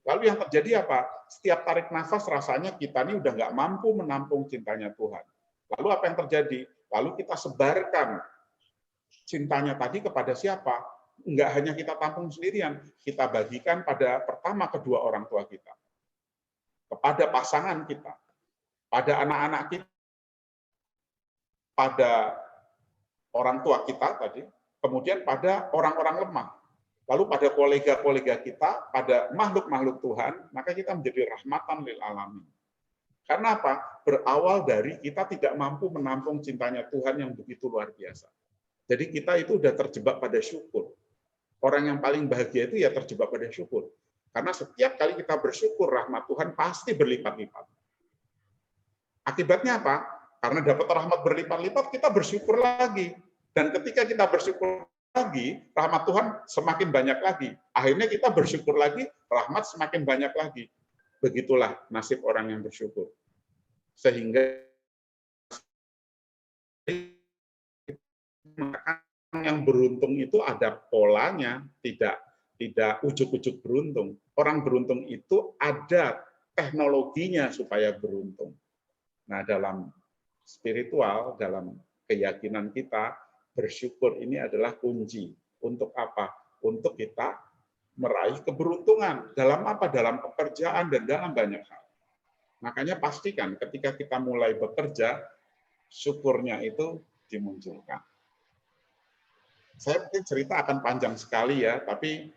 Lalu yang terjadi apa? Setiap tarik nafas rasanya kita ini udah nggak mampu menampung cintanya Tuhan. Lalu apa yang terjadi? Lalu kita sebarkan cintanya tadi kepada siapa? Nggak hanya kita tampung sendirian, kita bagikan pada pertama kedua orang tua kita, kepada pasangan kita, pada anak-anak kita, pada orang tua kita tadi, kemudian pada orang-orang lemah. Lalu pada kolega-kolega kita, pada makhluk-makhluk Tuhan, maka kita menjadi rahmatan lil alamin. Karena apa? Berawal dari kita tidak mampu menampung cintanya Tuhan yang begitu luar biasa. Jadi kita itu udah terjebak pada syukur. Orang yang paling bahagia itu ya terjebak pada syukur. Karena setiap kali kita bersyukur, rahmat Tuhan pasti berlipat-lipat. Akibatnya apa? Karena dapat rahmat berlipat-lipat, kita bersyukur lagi. Dan ketika kita bersyukur lagi, rahmat Tuhan semakin banyak lagi. Akhirnya kita bersyukur lagi, rahmat semakin banyak lagi. Begitulah nasib orang yang bersyukur. Sehingga yang beruntung itu ada polanya, tidak ujuk-ujuk beruntung. Orang beruntung itu ada teknologinya supaya beruntung. Nah, dalam spiritual, dalam keyakinan kita, bersyukur ini adalah kunci. Untuk apa? Untuk kita meraih keberuntungan. Dalam apa? Dalam pekerjaan dan dalam banyak hal. Makanya pastikan ketika kita mulai bekerja, syukurnya itu dimunculkan. Saya mungkin cerita akan panjang sekali ya, tapi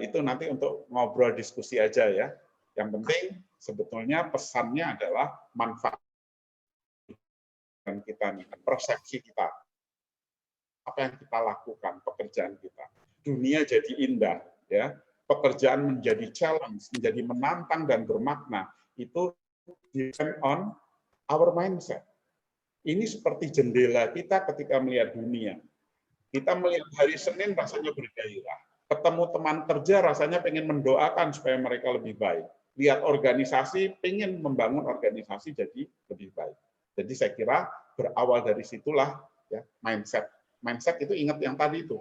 itu nanti untuk ngobrol diskusi aja ya. Yang penting sebetulnya pesannya adalah manfaat kita nih, persepsi kita. Apa yang kita lakukan, pekerjaan kita. Dunia jadi indah, ya. Pekerjaan menjadi challenge, menjadi menantang dan bermakna. Itu depend on our mindset. Ini seperti jendela kita ketika melihat dunia. Kita melihat hari Senin rasanya bergairah. Ketemu teman kerja rasanya pengen mendoakan supaya mereka lebih baik. Lihat organisasi, pengen membangun organisasi jadi lebih baik. Jadi saya kira berawal dari situlah ya mindset. Mindset itu ingat yang tadi itu,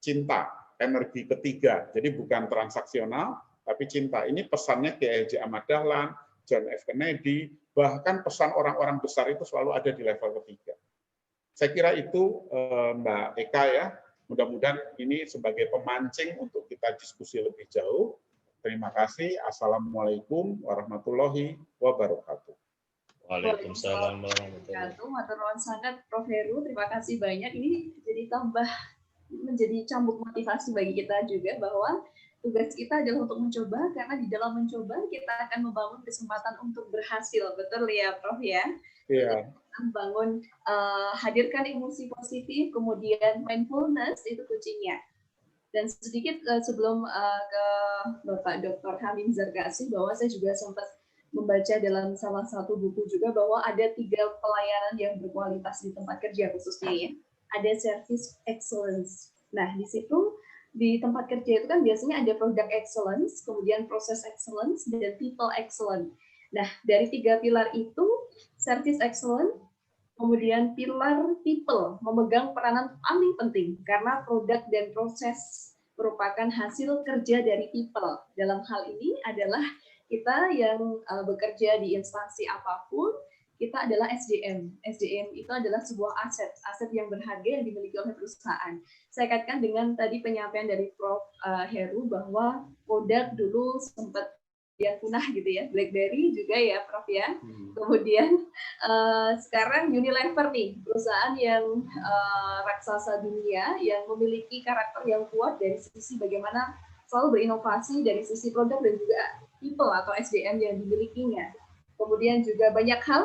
cinta, energi ketiga. Jadi bukan transaksional, tapi cinta. Ini pesannya Kiai Haji Ahmad Dahlan, John F. Kennedy, bahkan pesan orang-orang besar itu selalu ada di level ketiga. Saya kira itu Mbak Eka ya, mudah-mudahan ini sebagai pemancing untuk kita diskusi lebih jauh. Terima kasih. Assalamualaikum warahmatullahi wabarakatuh.
Waalaikumsalam warahmatullahi wabarakatuh.
Matur nuwun sangat Prof. Heru, terima kasih banyak. Ini jadi tambah menjadi cambuk motivasi bagi kita juga bahwa tugas kita adalah untuk mencoba, karena di dalam mencoba kita akan membangun kesempatan untuk berhasil. Betul ya Prof ya?
Iya.
Membangun, hadirkan emosi positif, kemudian mindfulness itu kuncinya. Dan sedikit sebelum ke Bapak Dr. Hamim Zarkasi, bahwa saya juga sempat membaca dalam salah satu buku juga bahwa ada 3 pelayanan yang berkualitas di tempat kerja khususnya ya. Ada service excellence. Nah, di situ di tempat kerja itu kan biasanya ada product excellence, kemudian process excellence, dan people excellence. Nah, dari 3 pilar itu, service excellence, kemudian pilar people, memegang peranan paling penting, karena produk dan proses merupakan hasil kerja dari people. Dalam hal ini adalah kita yang bekerja di instansi apapun, kita adalah SDM. SDM itu adalah sebuah aset yang berharga yang dimiliki oleh perusahaan. Saya kaitkan dengan tadi penyampaian dari Prof. Heru bahwa Kodak dulu sempat yang punah gitu ya, BlackBerry juga ya Prof ya. Kemudian sekarang Unilever nih, perusahaan yang raksasa dunia yang memiliki karakter yang kuat dari sisi bagaimana selalu berinovasi dari sisi produk dan juga people atau SDM yang dimilikinya. Kemudian juga banyak hal,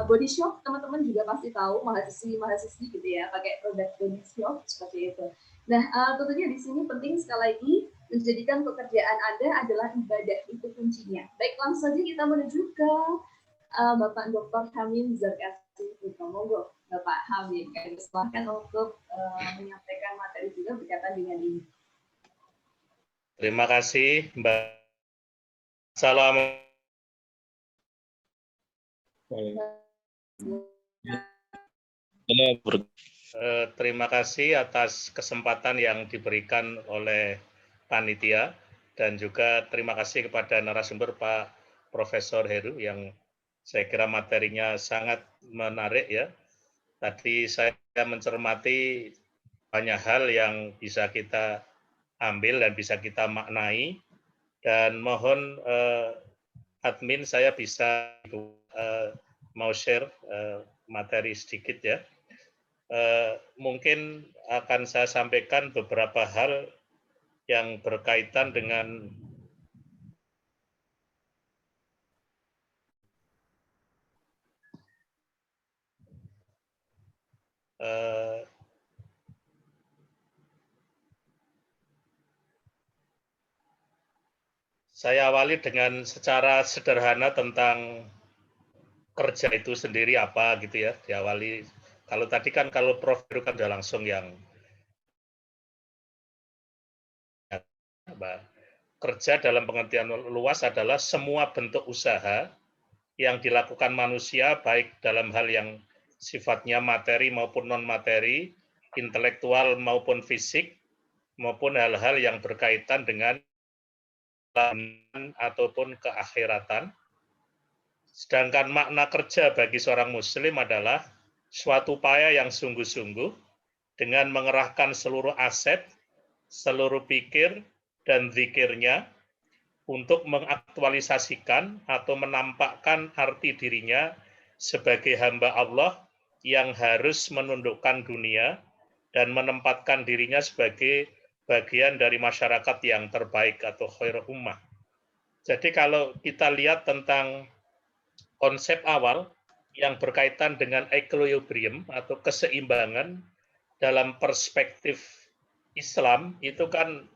body shop teman-teman juga pasti tahu, mahasiswi gitu ya pakai produk body shop seperti itu. Nah, tentunya di sini penting sekali lagi menjadikan pekerjaan Anda adalah ibadah, itu kuncinya. Baik, langsung saja kita menuju ke Bapak Dr. Hamim Zarkasi. Monggo Bapak Hamim, kami silahkan untuk menyampaikan materi juga berkaitan dengan ini.
Terima kasih Mbak. Salam. Terima kasih atas kesempatan yang diberikan oleh panitia dan juga terima kasih kepada narasumber Pak Profesor Heru yang saya kira materinya sangat menarik ya. Tadi saya mencermati banyak hal yang bisa kita ambil dan bisa kita maknai dan mohon admin saya bisa mau share materi sedikit ya. Mungkin akan saya sampaikan beberapa hal yang berkaitan dengan saya awali dengan secara sederhana tentang kerja itu sendiri apa gitu ya, diawali. Kalau tadi kan kalau Prof Heru kan sudah langsung yang kerja dalam pengertian luas adalah semua bentuk usaha yang dilakukan manusia baik dalam hal yang sifatnya materi maupun non materi, intelektual maupun fisik, maupun hal-hal yang berkaitan dengan ataupun keakhiratan. Sedangkan makna kerja bagi seorang muslim adalah suatu upaya yang sungguh-sungguh dengan mengerahkan seluruh aset, seluruh pikir, dan zikirnya untuk mengaktualisasikan atau menampakkan arti dirinya sebagai hamba Allah yang harus menundukkan dunia dan menempatkan dirinya sebagai bagian dari masyarakat yang terbaik atau khair ummah. Jadi kalau kita lihat tentang konsep awal yang berkaitan dengan equilibrium atau keseimbangan dalam perspektif Islam itu kan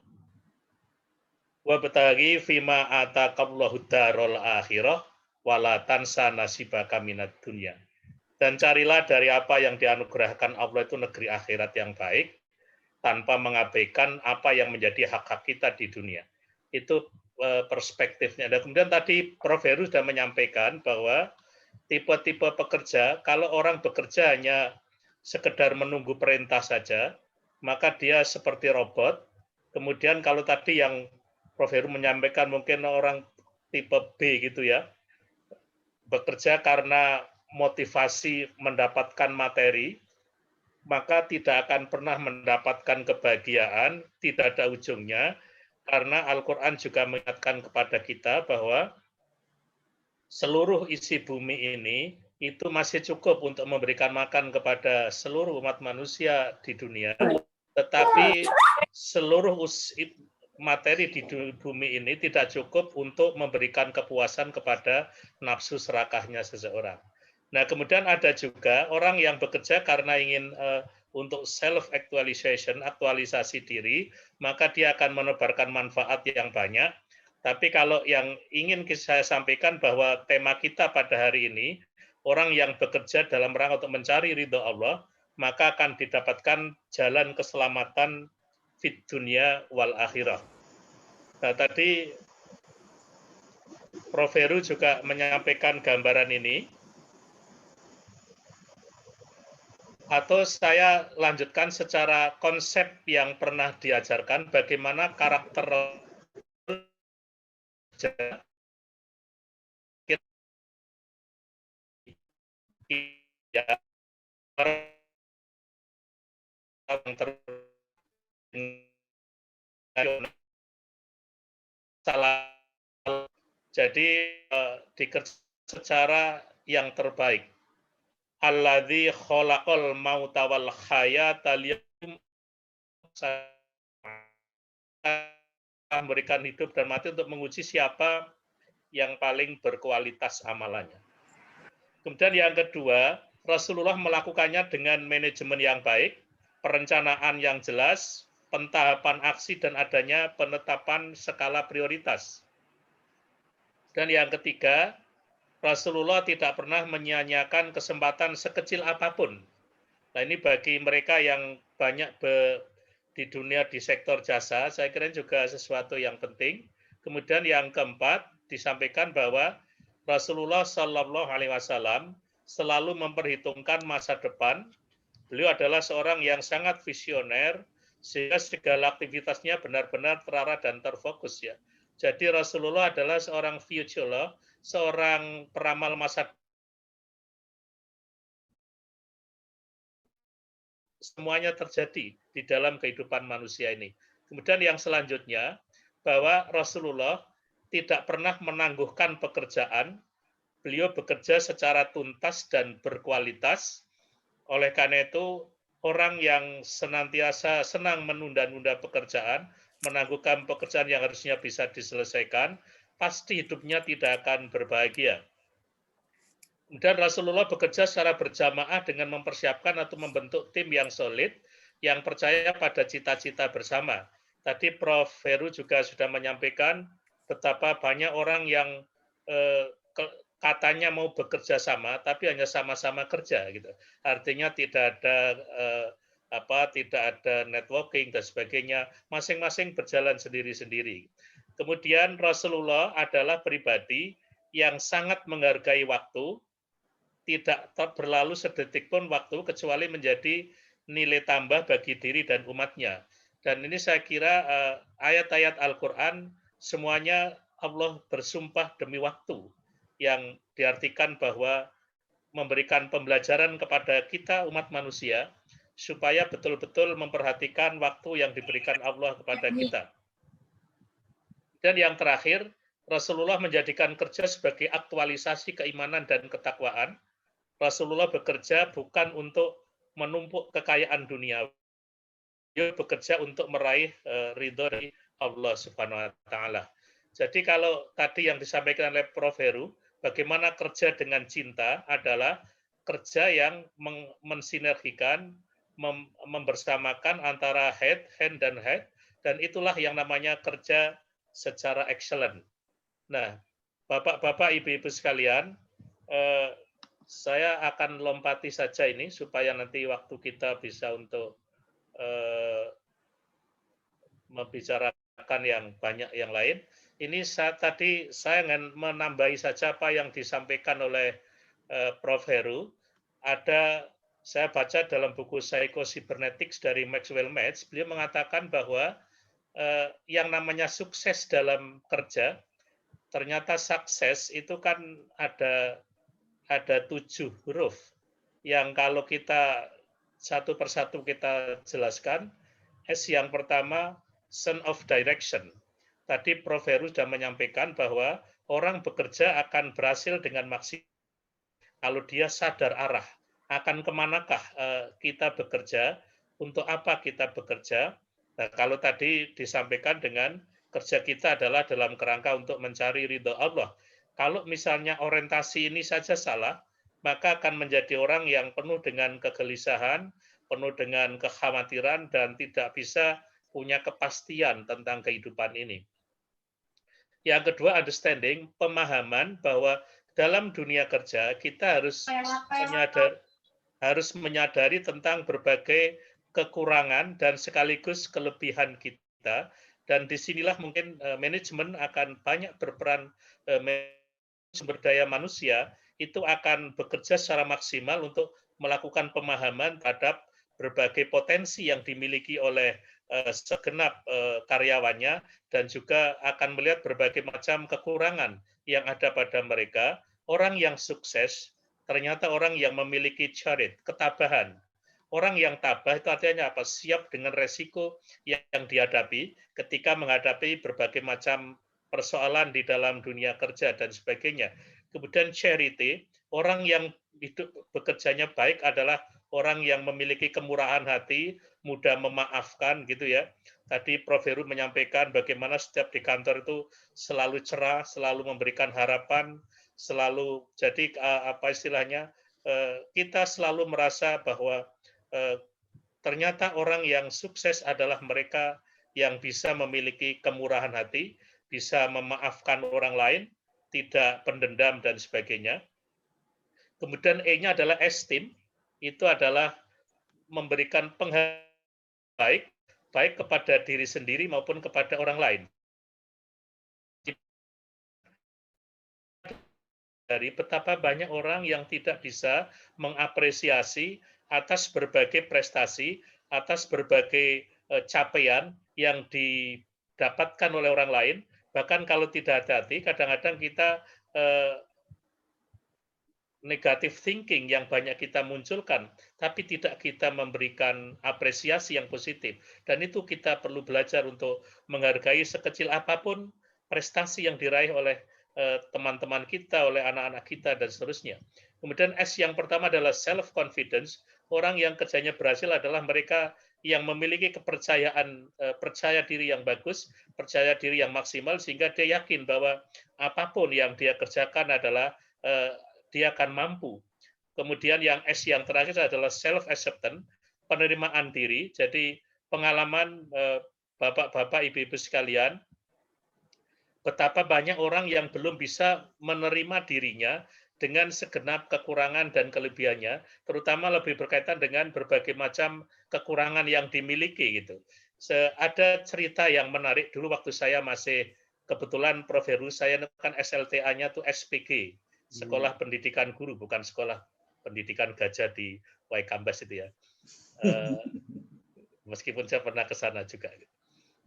wabtaghi fima ataqallahu darul akhirah wala tansa nasibaka minad dunya. Dan carilah dari apa yang dianugerahkan Allah itu negeri akhirat yang baik tanpa mengabaikan apa yang menjadi hak-hak kita di dunia. Itu perspektifnya. Dan kemudian tadi Prof Heru sudah menyampaikan bahwa tipe-tipe pekerja, kalau orang bekerja hanya sekedar menunggu perintah saja, maka dia seperti robot. Kemudian kalau tadi yang Prof Heru menyampaikan mungkin orang tipe B gitu ya, bekerja karena motivasi mendapatkan materi, maka tidak akan pernah mendapatkan kebahagiaan, tidak ada ujungnya, karena Al-Quran juga mengingatkan kepada kita bahwa seluruh isi bumi ini itu masih cukup untuk memberikan makan kepada seluruh umat manusia di dunia, tetapi seluruh materi di bumi ini tidak cukup untuk memberikan kepuasan kepada nafsu serakahnya seseorang. Nah, kemudian ada juga orang yang bekerja karena ingin untuk self-actualization, aktualisasi diri, maka dia akan menebarkan manfaat yang banyak. Tapi kalau yang ingin saya sampaikan bahwa tema kita pada hari ini, orang yang bekerja dalam rangka untuk mencari ridho Allah, maka akan didapatkan jalan keselamatan fit dunia wal akhirah. Nah, tadi Prof. Heru juga menyampaikan gambaran ini. Atau saya lanjutkan secara konsep yang pernah diajarkan, bagaimana karakter jadi dikerjakan secara yang terbaik. Alladzi khalaqal mauta wal hayata memberikan hidup dan mati untuk menguji siapa yang paling berkualitas amalannya. Kemudian yang kedua, Rasulullah melakukannya dengan manajemen yang baik, perencanaan yang jelas, pentahapan aksi dan adanya penetapan skala prioritas. Dan yang ketiga, Rasulullah tidak pernah menyia-nyiakan kesempatan sekecil apapun. Nah, ini bagi mereka yang banyak di dunia di sektor jasa, saya kira juga sesuatu yang penting. Kemudian yang keempat, disampaikan bahwa Rasulullah Shallallahu Alaihi Wasallam selalu memperhitungkan masa depan. Beliau adalah seorang yang sangat visioner, sehingga segala aktivitasnya benar-benar terarah dan terfokus ya. Jadi Rasulullah adalah seorang futurolog, seorang peramal masa depan. Semuanya terjadi di dalam kehidupan manusia ini. Kemudian yang selanjutnya, bahwa Rasulullah tidak pernah menangguhkan pekerjaan, beliau bekerja secara tuntas dan berkualitas. Oleh karena itu, orang yang senantiasa senang menunda-nunda pekerjaan, menangguhkan pekerjaan yang harusnya bisa diselesaikan, pasti hidupnya tidak akan berbahagia. Dan Rasulullah bekerja secara berjamaah dengan mempersiapkan atau membentuk tim yang solid, yang percaya pada cita-cita bersama. Tadi Prof. Heru juga sudah menyampaikan betapa banyak orang yang katanya mau bekerja sama, tapi hanya sama-sama kerja, gitu. Artinya tidak ada networking dan sebagainya. Masing-masing berjalan sendiri-sendiri. Kemudian Rasulullah adalah pribadi yang sangat menghargai waktu, tidak berlalu sedetik pun waktu kecuali menjadi nilai tambah bagi diri dan umatnya. Dan ini saya kira ayat-ayat Al-Quran semuanya Allah bersumpah demi waktu, yang diartikan bahwa memberikan pembelajaran kepada kita umat manusia supaya betul-betul memperhatikan waktu yang diberikan Allah kepada kita. Dan yang terakhir, Rasulullah menjadikan kerja sebagai aktualisasi keimanan dan ketakwaan. Rasulullah bekerja bukan untuk menumpuk kekayaan dunia. Dia bekerja untuk meraih ridho dari Allah Subhanahu wa taala. Jadi kalau tadi yang disampaikan oleh Prof. Heru, bagaimana kerja dengan cinta adalah kerja yang mensinergikan, membersamakan antara hand dan head, dan itulah yang namanya kerja secara excellent. Nah, Bapak-bapak, Ibu-ibu sekalian, saya akan lompati saja ini supaya nanti waktu kita bisa untuk membicarakan yang banyak yang lain. Ini tadi saya ingin menambahi saja apa yang disampaikan oleh Prof. Heru. Saya baca dalam buku Psycho-Cybernetics dari Maxwell Maltz, beliau mengatakan bahwa yang namanya sukses dalam kerja, ternyata sukses itu kan ada 7 huruf yang kalau kita satu persatu kita jelaskan. S yang pertama, sense of direction. Tadi Prof. Heru sudah menyampaikan bahwa orang bekerja akan berhasil dengan maksimal kalau dia sadar arah, akan kemanakah kita bekerja, untuk apa kita bekerja. Nah, kalau tadi disampaikan dengan kerja kita adalah dalam kerangka untuk mencari ridho Allah. Kalau misalnya orientasi ini saja salah, maka akan menjadi orang yang penuh dengan kegelisahan, penuh dengan kekhawatiran, dan tidak bisa punya kepastian tentang kehidupan ini. Yang kedua, understanding, pemahaman bahwa dalam dunia kerja kita harus menyadari tentang berbagai kekurangan dan sekaligus kelebihan kita. kita, dan disinilah mungkin manajemen akan banyak berperan, sumber daya manusia itu akan bekerja secara maksimal untuk melakukan pemahaman terhadap berbagai potensi yang dimiliki oleh segenap karyawannya, dan juga akan melihat berbagai macam kekurangan yang ada pada mereka. Orang yang sukses ternyata orang yang memiliki charit, ketabahan. Orang yang tabah itu artinya apa? Siap dengan resiko yang dihadapi ketika menghadapi berbagai macam persoalan di dalam dunia kerja dan sebagainya. Kemudian charity, orang yang hidup bekerjanya baik adalah orang yang memiliki kemurahan hati, mudah memaafkan gitu ya. Tadi Prof. Heru menyampaikan bagaimana setiap di kantor itu selalu cerah, selalu memberikan harapan, selalu jadi apa istilahnya, kita selalu merasa bahwa ternyata orang yang sukses adalah mereka yang bisa memiliki kemurahan hati, bisa memaafkan orang lain, tidak pendendam dan sebagainya. Kemudian E-nya adalah esteem, itu adalah memberikan penghargaan baik kepada diri sendiri maupun kepada orang lain. Dari betapa banyak orang yang tidak bisa mengapresiasi atas berbagai prestasi, atas berbagai capaian yang didapatkan oleh orang lain. Bahkan kalau tidak hati-hati, kadang-kadang kita negative thinking yang banyak kita munculkan, tapi tidak kita memberikan apresiasi yang positif. Dan itu kita perlu belajar untuk menghargai sekecil apapun prestasi yang diraih oleh teman-teman kita, oleh anak-anak kita, dan seterusnya. Kemudian S yang pertama adalah self-confidence. Orang yang kerjanya berhasil adalah mereka yang memiliki kepercayaan, percaya diri yang bagus, percaya diri yang maksimal, sehingga dia yakin bahwa apapun yang dia kerjakan adalah dia akan mampu. Kemudian yang S yang terakhir adalah self-acceptance, penerimaan diri. Jadi pengalaman bapak-bapak, ibu-ibu sekalian, betapa banyak orang yang belum bisa menerima dirinya dengan segenap kekurangan dan kelebihannya, terutama lebih berkaitan dengan berbagai macam kekurangan yang dimiliki gitu. Ada cerita yang menarik dulu waktu saya masih kebetulan Prof. Heru, saya kan SLTA-nya tuh SPG, Sekolah Pendidikan Guru, bukan Sekolah Pendidikan Gajah di Waikambas itu ya. Meskipun saya pernah ke sana juga.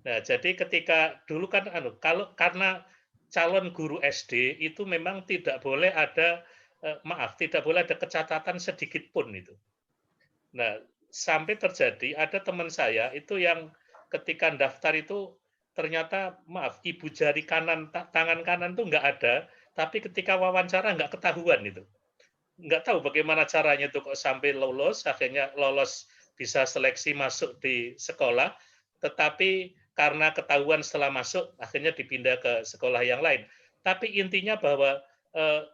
Nah, jadi ketika dulu kan kalau karena calon guru SD itu memang tidak boleh ada tidak boleh ada kecatatan sedikit pun itu. Nah, sampai terjadi ada teman saya itu yang ketika daftar itu ternyata ibu jari kanan, tangan kanan tuh nggak ada, tapi ketika wawancara nggak ketahuan itu. Nggak tahu bagaimana caranya itu kok sampai lolos, akhirnya lolos bisa seleksi masuk di sekolah, tetapi karena ketahuan setelah masuk, akhirnya dipindah ke sekolah yang lain. Tapi intinya bahwa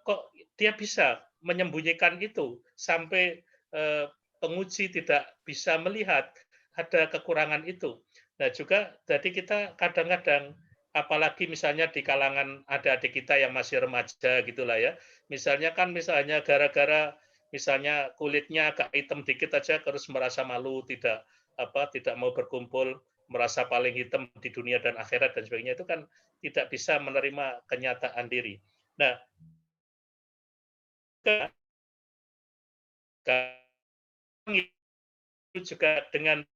kok dia bisa menyembunyikan itu sampai penguji tidak bisa melihat ada kekurangan itu. Nah juga jadi kita kadang-kadang, apalagi misalnya di kalangan adik-adik kita yang masih remaja gitulah ya, misalnya gara-gara misalnya kulitnya agak hitam dikit aja terus merasa malu, tidak mau berkumpul, merasa paling hitam di dunia dan akhirat dan sebagainya, itu kan tidak bisa menerima kenyataan diri. Nah, juga dengan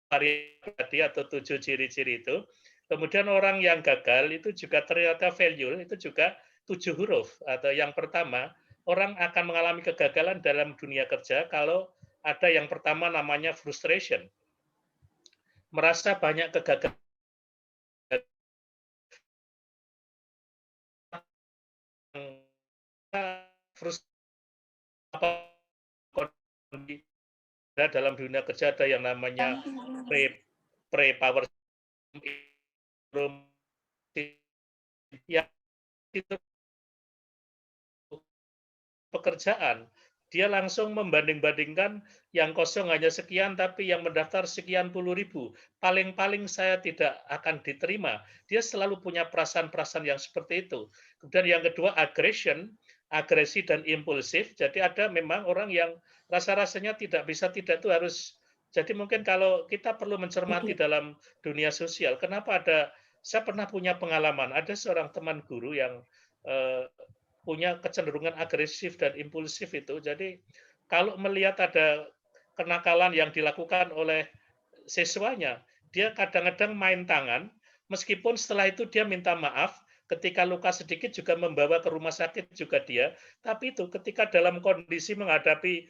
variasi atau 7 ciri-ciri itu, kemudian orang yang gagal itu juga ternyata value itu juga 7 huruf. Atau yang pertama, orang akan mengalami kegagalan dalam dunia kerja kalau ada yang pertama namanya frustration. Merasa banyak kegagalan, dalam dunia kerja ada yang namanya pre-power ya, itu pekerjaan. Dia langsung membanding-bandingkan yang kosong hanya sekian, tapi yang mendaftar sekian puluh ribu. Paling-paling saya tidak akan diterima. Dia selalu punya perasaan-perasaan yang seperti itu. Kemudian yang kedua, agresi dan impulsif. Jadi ada memang orang yang rasa-rasanya tidak bisa, tidak itu harus Jadi mungkin kalau kita perlu mencermati dalam dunia sosial, kenapa saya pernah punya pengalaman, ada seorang teman guru yang punya kecenderungan agresif dan impulsif itu. Jadi kalau melihat ada kenakalan yang dilakukan oleh siswanya, dia kadang-kadang main tangan, meskipun setelah itu dia minta maaf, ketika luka sedikit juga membawa ke rumah sakit juga dia, tapi itu ketika dalam kondisi menghadapi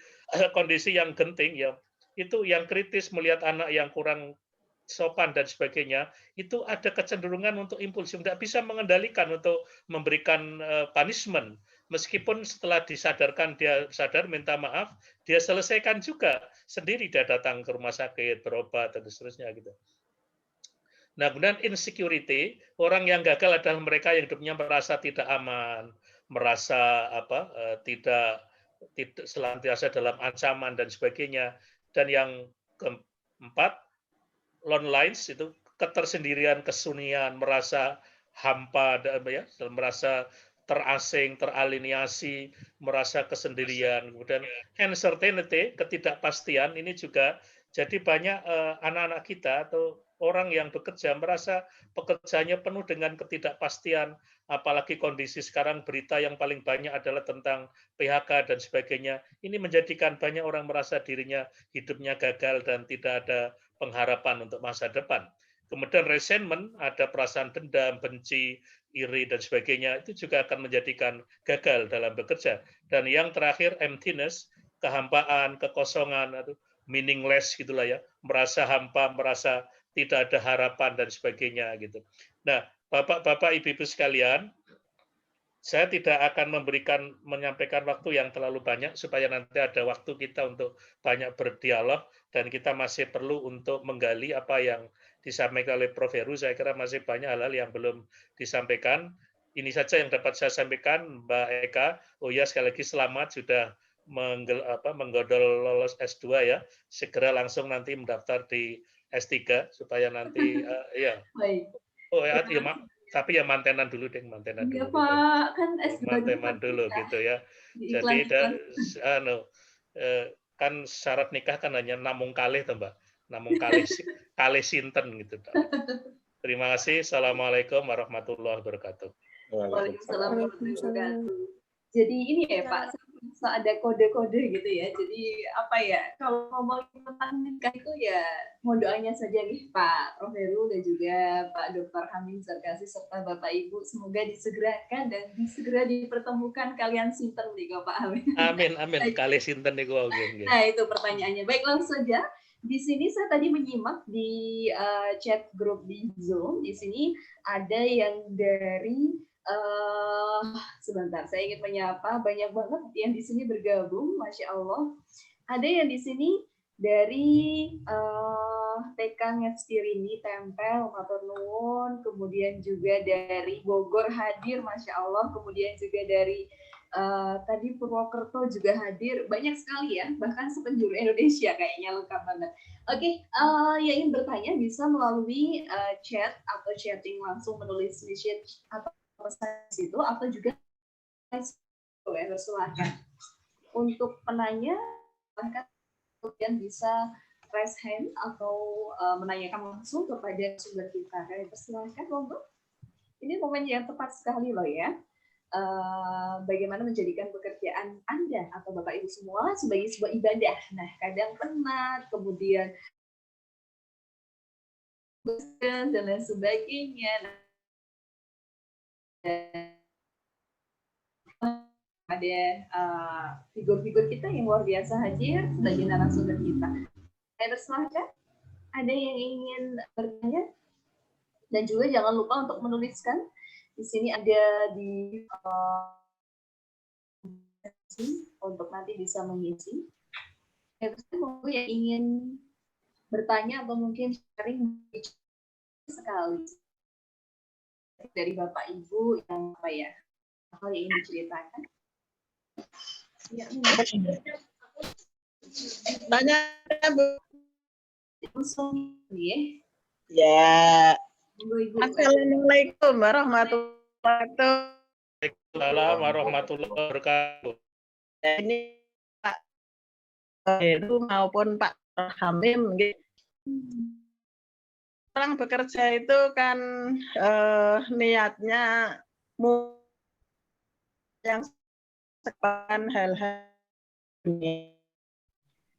kondisi yang genting, ya itu yang kritis, melihat anak yang kurang sopan dan sebagainya, itu ada kecenderungan untuk impulsif, tidak bisa mengendalikan untuk memberikan punishment. Meskipun setelah disadarkan dia sadar, minta maaf, dia selesaikan juga sendiri, dia datang ke rumah sakit, berobat dan seterusnya gitu. Nah, kemudian insecurity, orang yang gagal adalah mereka yang hidupnya merasa tidak aman, merasa tidak senantiasa dalam ancaman dan sebagainya. Dan yang keempat, lonelines, itu ketersendirian, kesunyian, merasa hampa, merasa terasing, teraliniasi, merasa kesendirian. Kemudian uncertainty, ketidakpastian, ini juga jadi banyak anak-anak kita atau orang yang bekerja merasa pekerjaannya penuh dengan ketidakpastian, apalagi kondisi sekarang berita yang paling banyak adalah tentang PHK dan sebagainya. Ini menjadikan banyak orang merasa dirinya hidupnya gagal dan tidak ada pengharapan untuk masa depan. Kemudian resentment, ada perasaan dendam, benci, iri dan sebagainya, itu juga akan menjadikan gagal dalam bekerja. Dan yang terakhir emptiness, kehampaan, kekosongan, atau meaningless gitulah ya, merasa hampa, merasa tidak ada harapan dan sebagainya gitu. Nah, Bapak-bapak, Ibu-ibu sekalian, saya tidak akan menyampaikan waktu yang terlalu banyak supaya nanti ada waktu kita untuk banyak berdialog dan kita masih perlu untuk menggali apa yang disampaikan oleh Prof. Heru. Saya kira masih banyak hal-hal yang belum disampaikan. Ini saja yang dapat saya sampaikan, Mbak Eka. Oh ya, sekali lagi selamat sudah menggodol lolos S2 ya. Segera langsung nanti mendaftar di S3 supaya nanti ya.
Baik.
Oh ya, tapi ya mantenan dulu deh, mantenan
Iya,
dulu.
Pak, kan S2
mantenan dulu gitu ya. Jadi kan syarat nikah kan hanya namung kalih toh, Mbak. Namung kalih sinten gitu. Terima kasih. Assalamualaikum warahmatullahi wabarakatuh.
Waalaikumsalam warahmatullahi wabarakatuh. Jadi ini ya Pak, ada kode-kode gitu ya. Jadi apa ya, kalau ngomongin tentang nikah itu ya mohon doanya saja nih Pak Prof. Heru dan juga Pak Dr. Hamim Zarkasi serta Bapak Ibu, semoga disegerakan dan disegera dipertemukan kalian sinten nih Pak Hamim.
Amin, amin. Kali sinten nih gua.
Nah, itu pertanyaannya. Baik, langsung saja. Di sini saya tadi menyimak di chat grup di Zoom. Di sini ada yang dari sebentar, saya ingin menyapa banyak banget yang di sini bergabung, Masya Allah. Ada yang di sini dari TK Ngestirini Tempel, Matur Nuwun, kemudian juga dari Bogor hadir, Masya Allah, kemudian juga dari tadi Purwokerto juga hadir, banyak sekali ya, bahkan sepenjuru Indonesia kayaknya lengkap banget. Oke, yang ingin bertanya bisa melalui chat atau chatting langsung, menulis message atau pesan situ, atau juga silahkan untuk penanya, bahkan kemudian bisa raise hand atau menanyakan langsung kepada sumber kita. Kalian persilahkan, monggo. Ini momen yang tepat sekali loh ya. Bagaimana menjadikan pekerjaan Anda atau Bapak Ibu semua sebagai sebuah ibadah. Nah, kadang penat, kemudian dan lain sebagainya. Ada figur-figur kita yang luar biasa hadir sebagai narasumber kita. Saya persilahkan, ada yang ingin bertanya? Dan juga jangan lupa untuk menuliskan. Di sini ada di untuk nanti bisa mengisi. Monggo yang ingin bertanya atau mungkin sharing sekali dari Bapak Ibu yang apa ya, hal yang ingin diceritakan. Ya,
Tanya, Bu.
langsung ya.
Ya.
Ibu.
Assalamualaikum warahmatullahi wabarakatuh.
Waalaikumsalam warahmatullahi wabarakatuh.
Ini Pak Heru maupun Pak Hamim gitu. Orang bekerja itu kan niatnya yang sekarang hal-hal ini.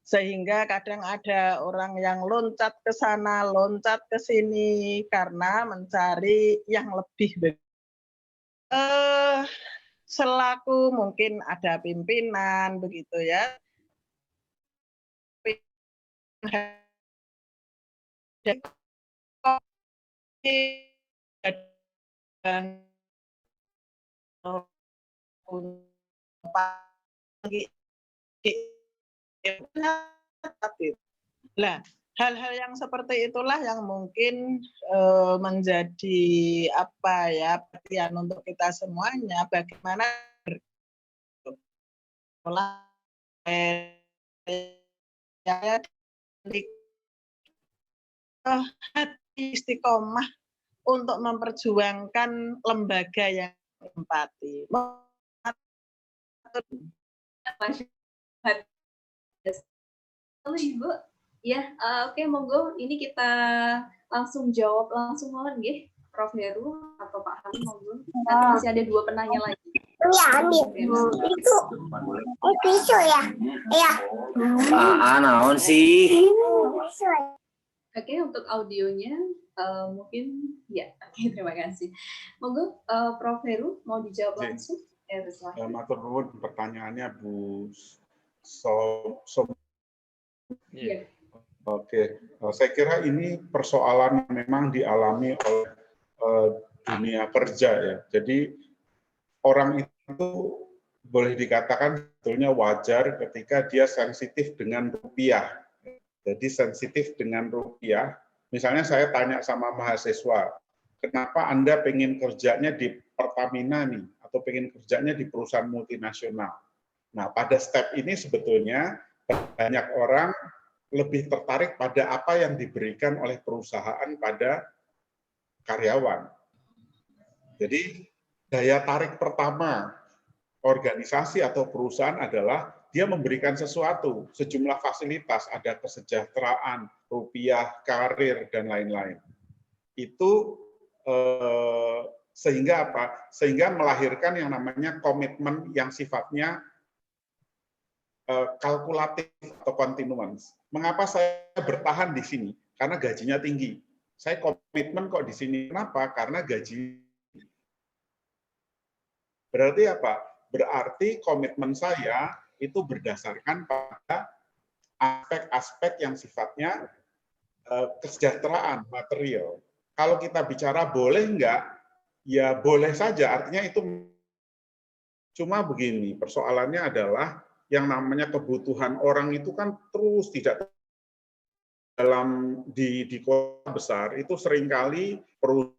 Sehingga kadang ada orang yang loncat ke sana, loncat ke sini karena mencari yang lebih. Selaku mungkin ada pimpinan begitu ya. Nah, hal-hal yang seperti itulah yang mungkin menjadi apa ya perhatian untuk kita semuanya, bagaimana hati istiqomah untuk memperjuangkan lembaga yang empati.
Halo Ibu, ya oke monggo ini kita langsung jawab langsung mohon nggih, Prof Heru atau Pak Hamim monggo. Nanti masih ada 2 penanya lagi.
Ya ambil itu pisau ya, ya. Naon sih?
Oke untuk audionya mungkin ya. Oke terima kasih. Monggo Prof Heru mau dijawab langsung.
Matur nuwun pertanyaannya Bu
Iya.
Oke, saya kira ini persoalan memang dialami oleh dunia kerja ya. Jadi orang itu boleh dikatakan sebetulnya wajar ketika dia sensitif dengan rupiah. Jadi sensitif dengan rupiah. Misalnya saya tanya sama mahasiswa, kenapa Anda pengen kerjanya di Pertamina nih, atau pengen kerjanya di perusahaan multinasional? Nah, pada step ini sebetulnya banyak orang lebih tertarik pada apa yang diberikan oleh perusahaan pada karyawan. Jadi daya tarik pertama organisasi atau perusahaan adalah dia memberikan sesuatu, sejumlah fasilitas, ada kesejahteraan, rupiah, karir, dan lain-lain. Itu sehingga apa? Sehingga melahirkan yang namanya komitmen yang sifatnya kalkulatif atau continuance. Mengapa saya bertahan di sini? Karena gajinya tinggi. Saya komitmen kok di sini. Kenapa? Karena gaji. Berarti apa? Berarti komitmen saya itu berdasarkan pada aspek-aspek yang sifatnya kesejahteraan material. Kalau kita bicara boleh enggak? Ya boleh saja. Artinya itu cuma begini. Persoalannya adalah yang namanya kebutuhan orang itu kan terus tidak dalam di kota besar itu seringkali perlu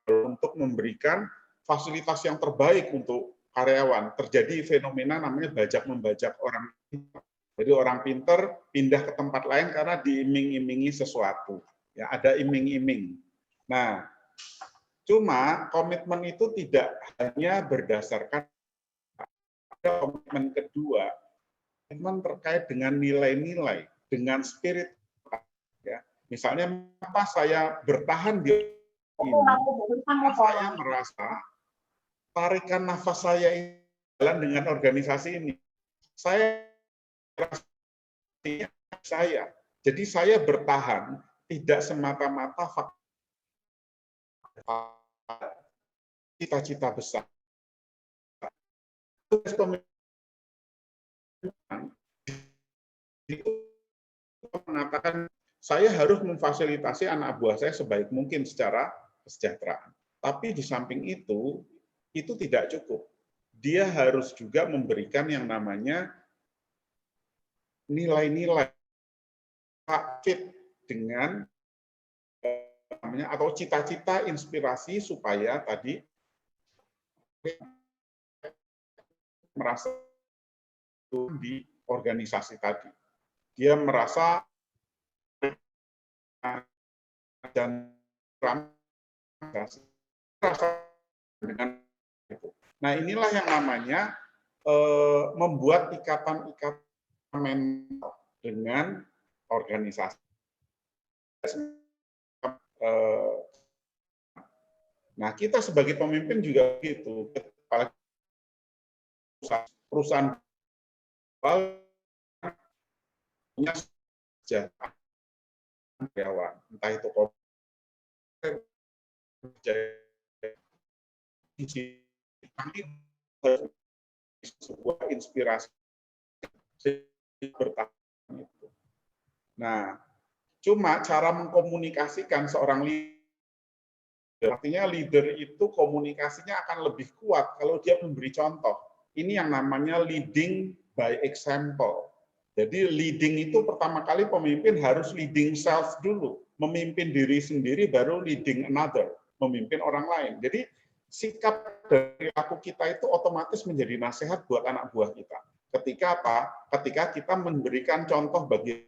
untuk memberikan fasilitas yang terbaik untuk karyawan. Terjadi fenomena namanya bajak membajak orang. Jadi orang pinter pindah ke tempat lain karena diiming-imingi sesuatu. Ya, ada iming-iming. Nah, cuma komitmen itu tidak hanya berdasarkan komitmen kedua, komitmen terkait dengan nilai-nilai, dengan spirit. Ya. Misalnya, apa saya bertahan di ini, saya merasa tarikan nafas saya ini jalan dengan organisasi ini. Saya merasa saya. Jadi saya bertahan tidak semata-mata cita-cita besar. Itu mengatakan saya harus memfasilitasi anak buah saya sebaik mungkin secara kesejahteraan. Tapi di samping itu tidak cukup. Dia harus juga memberikan yang namanya nilai-nilai fit dengan namanya atau cita-cita inspirasi supaya tadi merasa di organisasi tadi. Dia merasa dan dengan itu. Nah, inilah yang namanya membuat ikatan-ikatan mental. dengan organisasi. Nah, kita sebagai pemimpin juga gitu. Perusahaan punya karyawan, entah itu sebuah inspirasi bertahan itu. Nah, cuma cara mengkomunikasikan seorang leader, artinya leader itu komunikasinya akan lebih kuat kalau dia memberi contoh. Ini yang namanya leading by example. Jadi leading itu pertama kali pemimpin harus leading self dulu, memimpin diri sendiri baru leading another, memimpin orang lain. Jadi sikap dan perilaku kita itu otomatis menjadi nasihat buat anak buah kita. Ketika apa? Ketika kita memberikan contoh bagi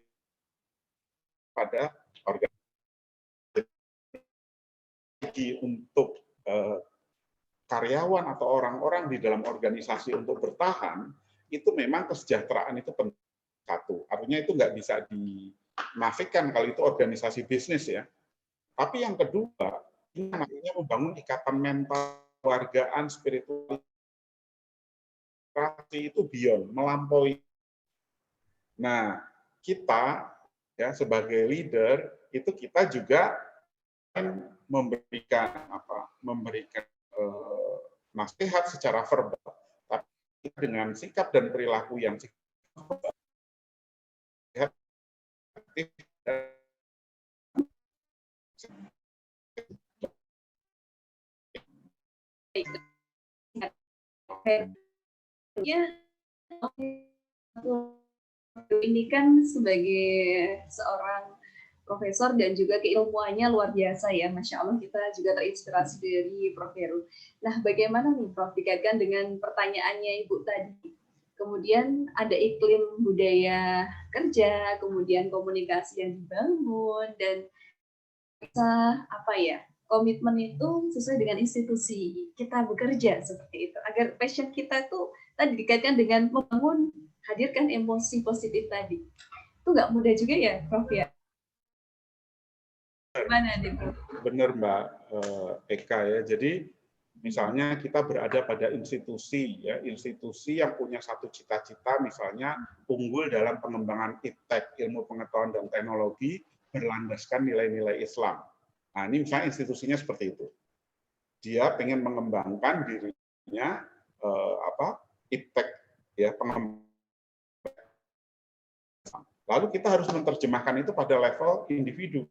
pada organisasi untuk karyawan atau orang-orang di dalam organisasi untuk bertahan, itu memang kesejahteraan itu penting. Satu, artinya itu nggak bisa dinafikan kalau itu organisasi bisnis ya. Tapi yang kedua, ini namanya membangun ikatan mental, keluargaan, spiritual itu beyond, melampaui. Nah, kita ya sebagai leader itu kita juga memberikan nasihat secara verbal, tapi dengan sikap dan perilaku yang
ya, ini kan sebagai seorang profesor dan juga keilmuannya luar biasa ya, Masya Allah, kita juga terinspirasi dari Prof. Heru. Nah, bagaimana nih Prof dikaitkan dengan pertanyaannya Ibu tadi? Kemudian ada iklim budaya kerja, kemudian komunikasi yang dibangun, dan bisa komitmen itu sesuai dengan institusi kita bekerja seperti itu. Agar passion kita itu tadi dikaitkan dengan membangun, hadirkan emosi positif tadi. Itu nggak mudah juga ya, Prof ya? Gimana nih, Prof?
Benar Mbak Eka ya. Jadi misalnya kita berada pada institusi ya, institusi yang punya satu cita-cita misalnya unggul dalam pengembangan iptek, ilmu pengetahuan dan teknologi berlandaskan nilai-nilai Islam. Nah, ini misalnya institusinya seperti itu. Dia pengen mengembangkan dirinya iptek ya, pengembang. Lalu kita harus menerjemahkan itu pada level individu.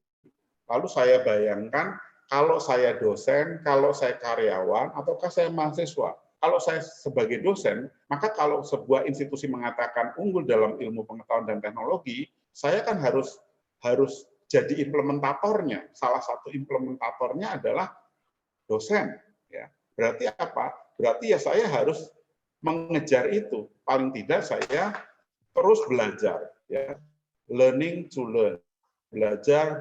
Lalu saya bayangkan kalau saya dosen, kalau saya karyawan, ataukah saya mahasiswa. Kalau saya sebagai dosen, maka kalau sebuah institusi mengatakan unggul dalam ilmu pengetahuan dan teknologi, saya kan harus jadi implementatornya. Salah satu implementatornya adalah dosen. Ya. Berarti apa? Berarti ya saya harus mengejar itu. Paling tidak saya terus belajar. Ya. Learning to learn. Belajar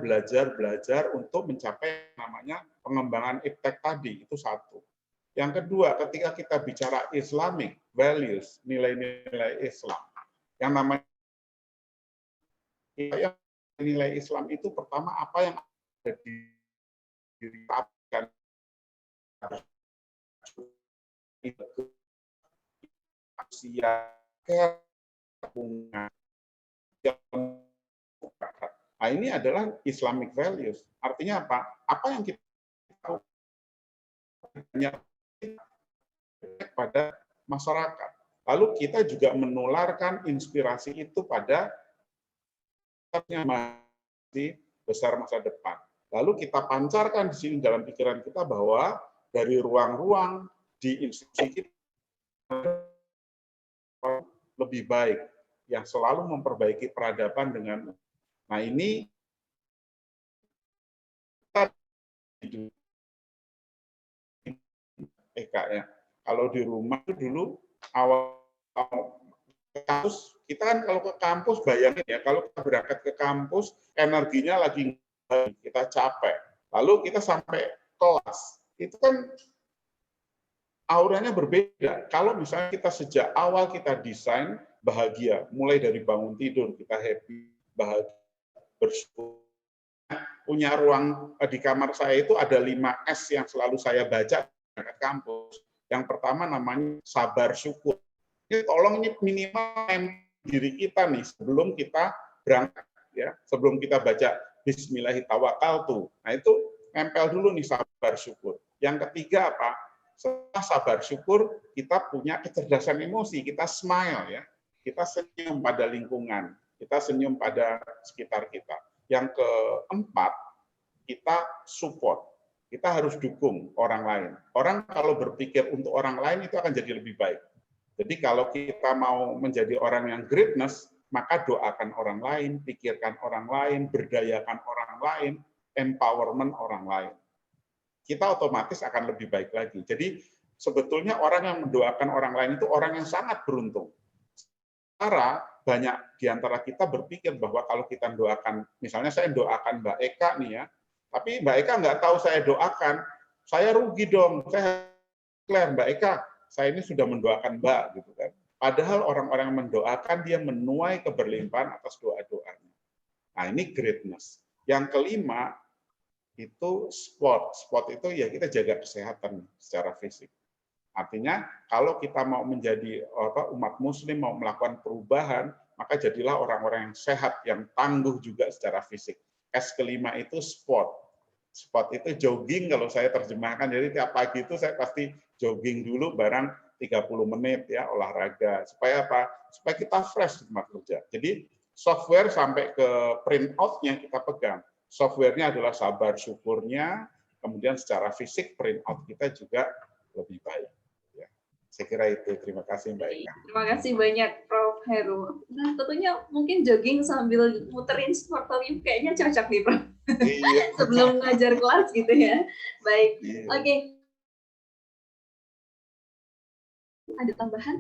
untuk mencapai namanya pengembangan iptek tadi, itu satu. Yang kedua, ketika kita bicara Islamic values, nilai-nilai Islam, yang namanya nilai Islam itu pertama apa yang ada di diri kita, nah, ini adalah Islamic values. Artinya apa? Apa yang kita tahu pada masyarakat. Lalu kita juga menularkan inspirasi itu pada masih besar masa depan. Lalu kita pancarkan di sini dalam pikiran kita bahwa dari ruang-ruang di institusi kita lebih baik, yang selalu memperbaiki peradaban dengan. Nah, ini ya. Kalau di rumah dulu awal kampus, kita kan kalau ke kampus bayangin ya, kalau kita berangkat ke kampus energinya lagi kita capek. Lalu kita sampai kelas, itu kan auranya berbeda. Kalau misalnya kita sejak awal kita desain bahagia. Mulai dari bangun tidur kita happy, bahagia, bersyukur. Punya ruang di kamar saya itu ada 5S yang selalu saya baca di kampus. Yang pertama namanya sabar syukur. Ini tolong ini minimal diri kita nih sebelum kita berangkat ya, sebelum kita baca Bismillahirrahmanirrahim. Nah itu nempel dulu nih sabar syukur. Yang ketiga apa? Setelah sabar syukur kita punya kecerdasan emosi, kita smile ya, kita senyum pada lingkungan, kita senyum pada sekitar kita. Yang keempat, kita support. Kita harus dukung orang lain. Orang kalau berpikir untuk orang lain itu akan jadi lebih baik. Jadi kalau kita mau menjadi orang yang greatness, maka doakan orang lain, pikirkan orang lain, berdayakan orang lain, empowerment orang lain. Kita otomatis akan lebih baik lagi. Jadi sebetulnya orang yang mendoakan orang lain itu orang yang sangat beruntung. Sementara banyak di antara kita berpikir bahwa kalau kita doakan, misalnya saya doakan Mbak Eka nih ya, tapi Mbak Eka nggak tahu saya doakan, saya rugi dong. Saya declare Mbak Eka, saya ini sudah mendoakan Mbak gitu kan. Padahal orang-orang yang mendoakan dia menuai keberlimpahan atas doa-doanya. Nah ini greatness. Yang kelima itu sport. Sport itu ya kita jaga kesehatan secara fisik. Artinya kalau kita mau menjadi umat muslim, mau melakukan perubahan, maka jadilah orang-orang yang sehat, yang tangguh juga secara fisik. S kelima itu sport. Sport itu jogging kalau saya terjemahkan. Jadi tiap pagi itu saya pasti jogging dulu barang 30 menit ya olahraga. Supaya apa? Supaya kita fresh di tempat kerja. Jadi software sampai ke print out-nya kita pegang. Software-nya adalah sabar syukurnya, kemudian secara fisik print out kita juga lebih baik. Saya kira itu. Terima kasih Mbak Eka.
Terima kasih banyak Prof. Heru. Nah, tentunya mungkin jogging sambil muterin sportorium kayaknya cocok nih Prof. Iya. Sebelum ngajar kelas gitu ya. Baik. Iya. Oke. Ada tambahan?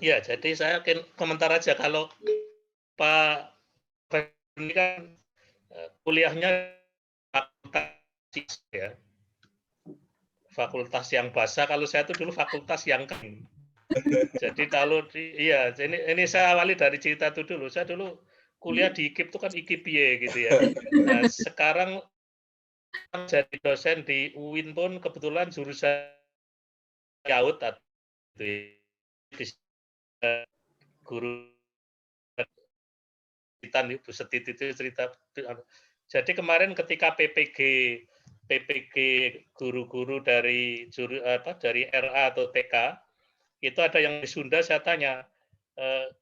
Ya, jadi saya komentar aja kalau Pak ini kan kuliahnya fakultas ya. Fakultas yang basah, kalau saya itu dulu fakultas yang kering. Jadi kalau iya, ini saya awali dari cerita itu dulu. Saya dulu kuliah di IKIP itu kan IKIPY gitu ya. Nah, sekarang jadi dosen di UIN pun kebetulan jurusan YAUD atau guru Ibu Setit itu cerita. Jadi kemarin ketika PPG guru-guru dari RA atau TK itu ada yang di Sunda, saya tanya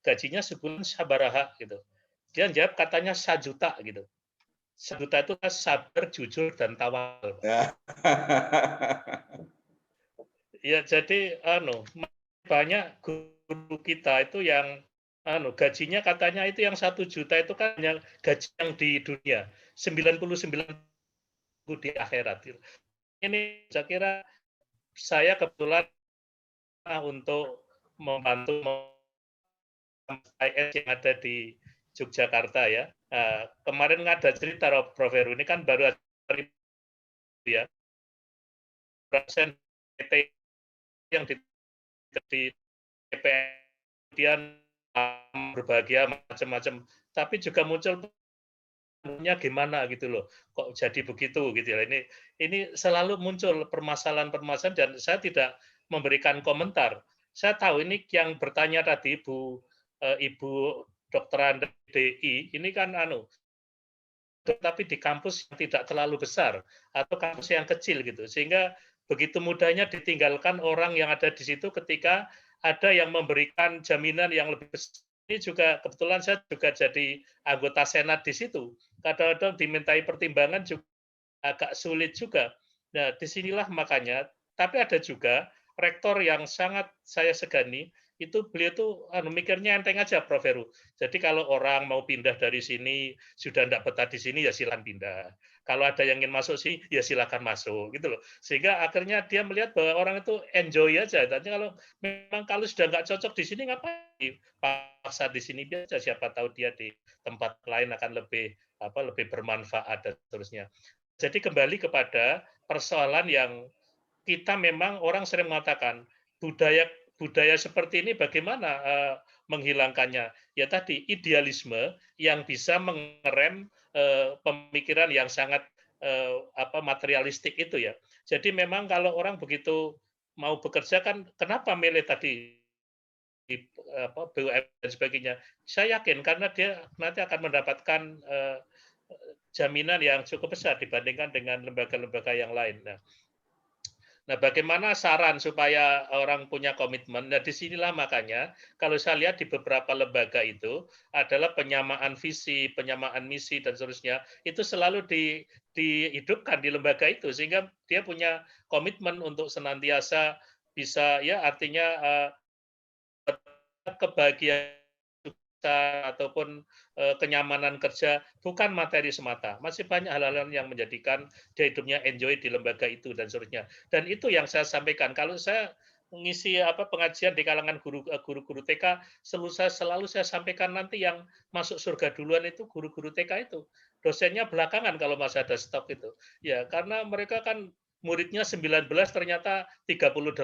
gajinya sebulan sabaraha gitu. Dia jawab katanya 1 juta gitu. 1 juta itu sabar, jujur dan tawakal. Ya jadi banyak guru kita itu yang gajinya katanya itu yang 1 juta itu kan hanya gaji yang di dunia, 99 di akhirat. Ini saya kira saya kebetulan untuk membantu IS yang ada di Yogyakarta ya. Kemarin ada cerita Prof. Heru, ini kan baru ya. Persen PT yang di DPR kemudian berbahagia macam-macam, tapi juga muncul gimana gitu loh, kok jadi begitu gitu ya. Ini selalu muncul permasalahan-permasalahan dan saya tidak memberikan komentar. Saya tahu ini yang bertanya tadi Ibu Dr. Anda DI, ini kan tapi di kampus yang tidak terlalu besar atau kampus yang kecil gitu, sehingga begitu mudahnya ditinggalkan orang yang ada di situ ketika ada yang memberikan jaminan yang lebih besar. Ini juga kebetulan saya juga jadi anggota Senat di situ. Kadang-kadang dimintai pertimbangan juga agak sulit juga. Nah, disinilah makanya, tapi ada juga rektor yang sangat saya segani, itu beliau tuh mikirnya enteng aja Prof. Heru. Jadi kalau orang mau pindah dari sini, sudah tidak betah di sini, ya silakan pindah. Kalau ada yang ingin masuk sini, ya silakan masuk, gitu loh. Sehingga akhirnya dia melihat bahwa orang itu enjoy aja. Tapi kalau sudah nggak cocok di sini, ngapain paksa di sini biasa. Siapa tahu dia di tempat lain akan lebih bermanfaat dan seterusnya. Jadi kembali kepada persoalan yang kita memang orang sering mengatakan budaya budaya seperti ini bagaimana menghilangkannya? Ya tadi idealisme yang bisa mengerem pemikiran yang sangat materialistik itu ya. Jadi memang kalau orang begitu mau bekerja kan kenapa milih tadi BUMN dan sebagainya? Saya yakin karena dia nanti akan mendapatkan jaminan yang cukup besar dibandingkan dengan lembaga-lembaga yang lain. Nah, bagaimana saran supaya orang punya komitmen? Nah, disinilah makanya kalau saya lihat di beberapa lembaga itu adalah penyamaan visi, penyamaan misi, dan seterusnya, itu selalu dihidupkan di lembaga itu, sehingga dia punya komitmen untuk senantiasa bisa, ya artinya kebahagiaan ataupun kenyamanan kerja bukan materi semata. Masih banyak hal-hal yang menjadikan dia hidupnya enjoy di lembaga itu dan seterusnya. Dan itu yang saya sampaikan. Kalau saya mengisi pengajian di kalangan guru-guru TK, selalu saya sampaikan nanti yang masuk surga duluan itu guru-guru TK itu. Dosennya belakangan kalau masih ada stok itu. Ya, karena mereka kan muridnya 19 ternyata 38.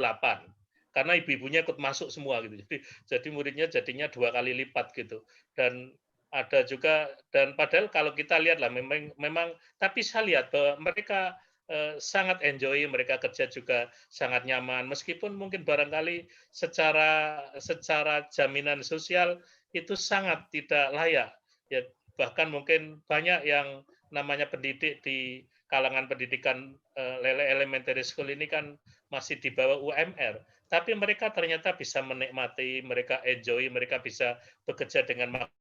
Karena ibu-ibunya ikut masuk semua gitu. Jadi muridnya jadinya 2 kali lipat gitu. Dan ada juga, dan padahal kalau kita lihat lah memang tapi saya lihat bahwa mereka sangat enjoy, mereka kerja juga sangat nyaman meskipun mungkin barangkali secara jaminan sosial itu sangat tidak layak. Ya, bahkan mungkin banyak yang namanya pendidik di kalangan pendidikan elementary school ini kan masih di bawah UMR. Tapi mereka ternyata bisa menikmati, mereka enjoy, mereka bisa bekerja dengan maksimal.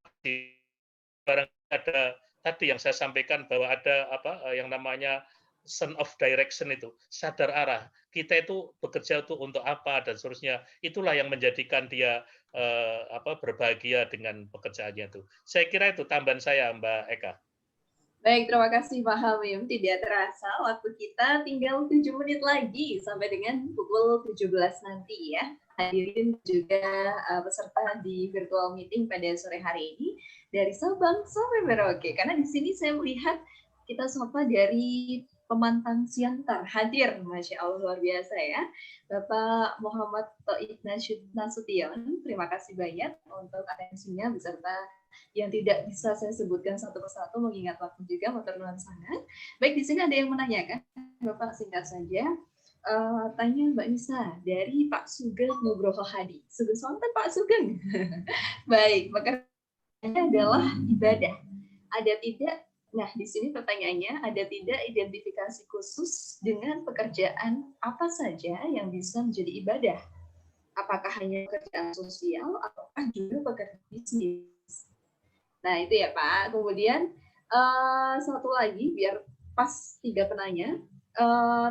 Barang ada tadi yang saya sampaikan bahwa ada yang namanya sense of direction itu, sadar arah. Kita itu bekerja itu untuk apa dan seterusnya. Itulah yang menjadikan dia berbahagia dengan pekerjaannya itu. Saya kira itu tambahan saya, Mbak Eka.
Baik, terima kasih Pak Hamim. Tidak terasa waktu kita tinggal 7 menit lagi sampai dengan pukul 17 nanti ya. Hadirin juga peserta di virtual meeting pada sore hari ini dari Sabang sampai Merauke. Karena di sini saya melihat kita sapa dari Pemantang Siantar hadir, Masya Allah luar biasa ya. Bapak Muhammad Taib Nasution, terima kasih banyak untuk atensinya beserta yang tidak bisa saya sebutkan satu persatu mengingat waktu juga motor nuan sangat. Baik, di sini ada yang menanyakan, Bapak singkat saja. Tanya Mbak Nisa dari Pak Sugeng Nugroho Hadi. Sugeng sonten Pak Sugeng. Baik, pertanyaannya adalah ibadah. Ada tidak? Nah, di sini pertanyaannya, ada tidak identifikasi khusus dengan pekerjaan apa saja yang bisa menjadi ibadah? Apakah hanya pekerjaan sosial ataukah juga pekerjaan bisnis? Nah, itu ya Pak. Kemudian satu lagi, biar pas 3 penanya.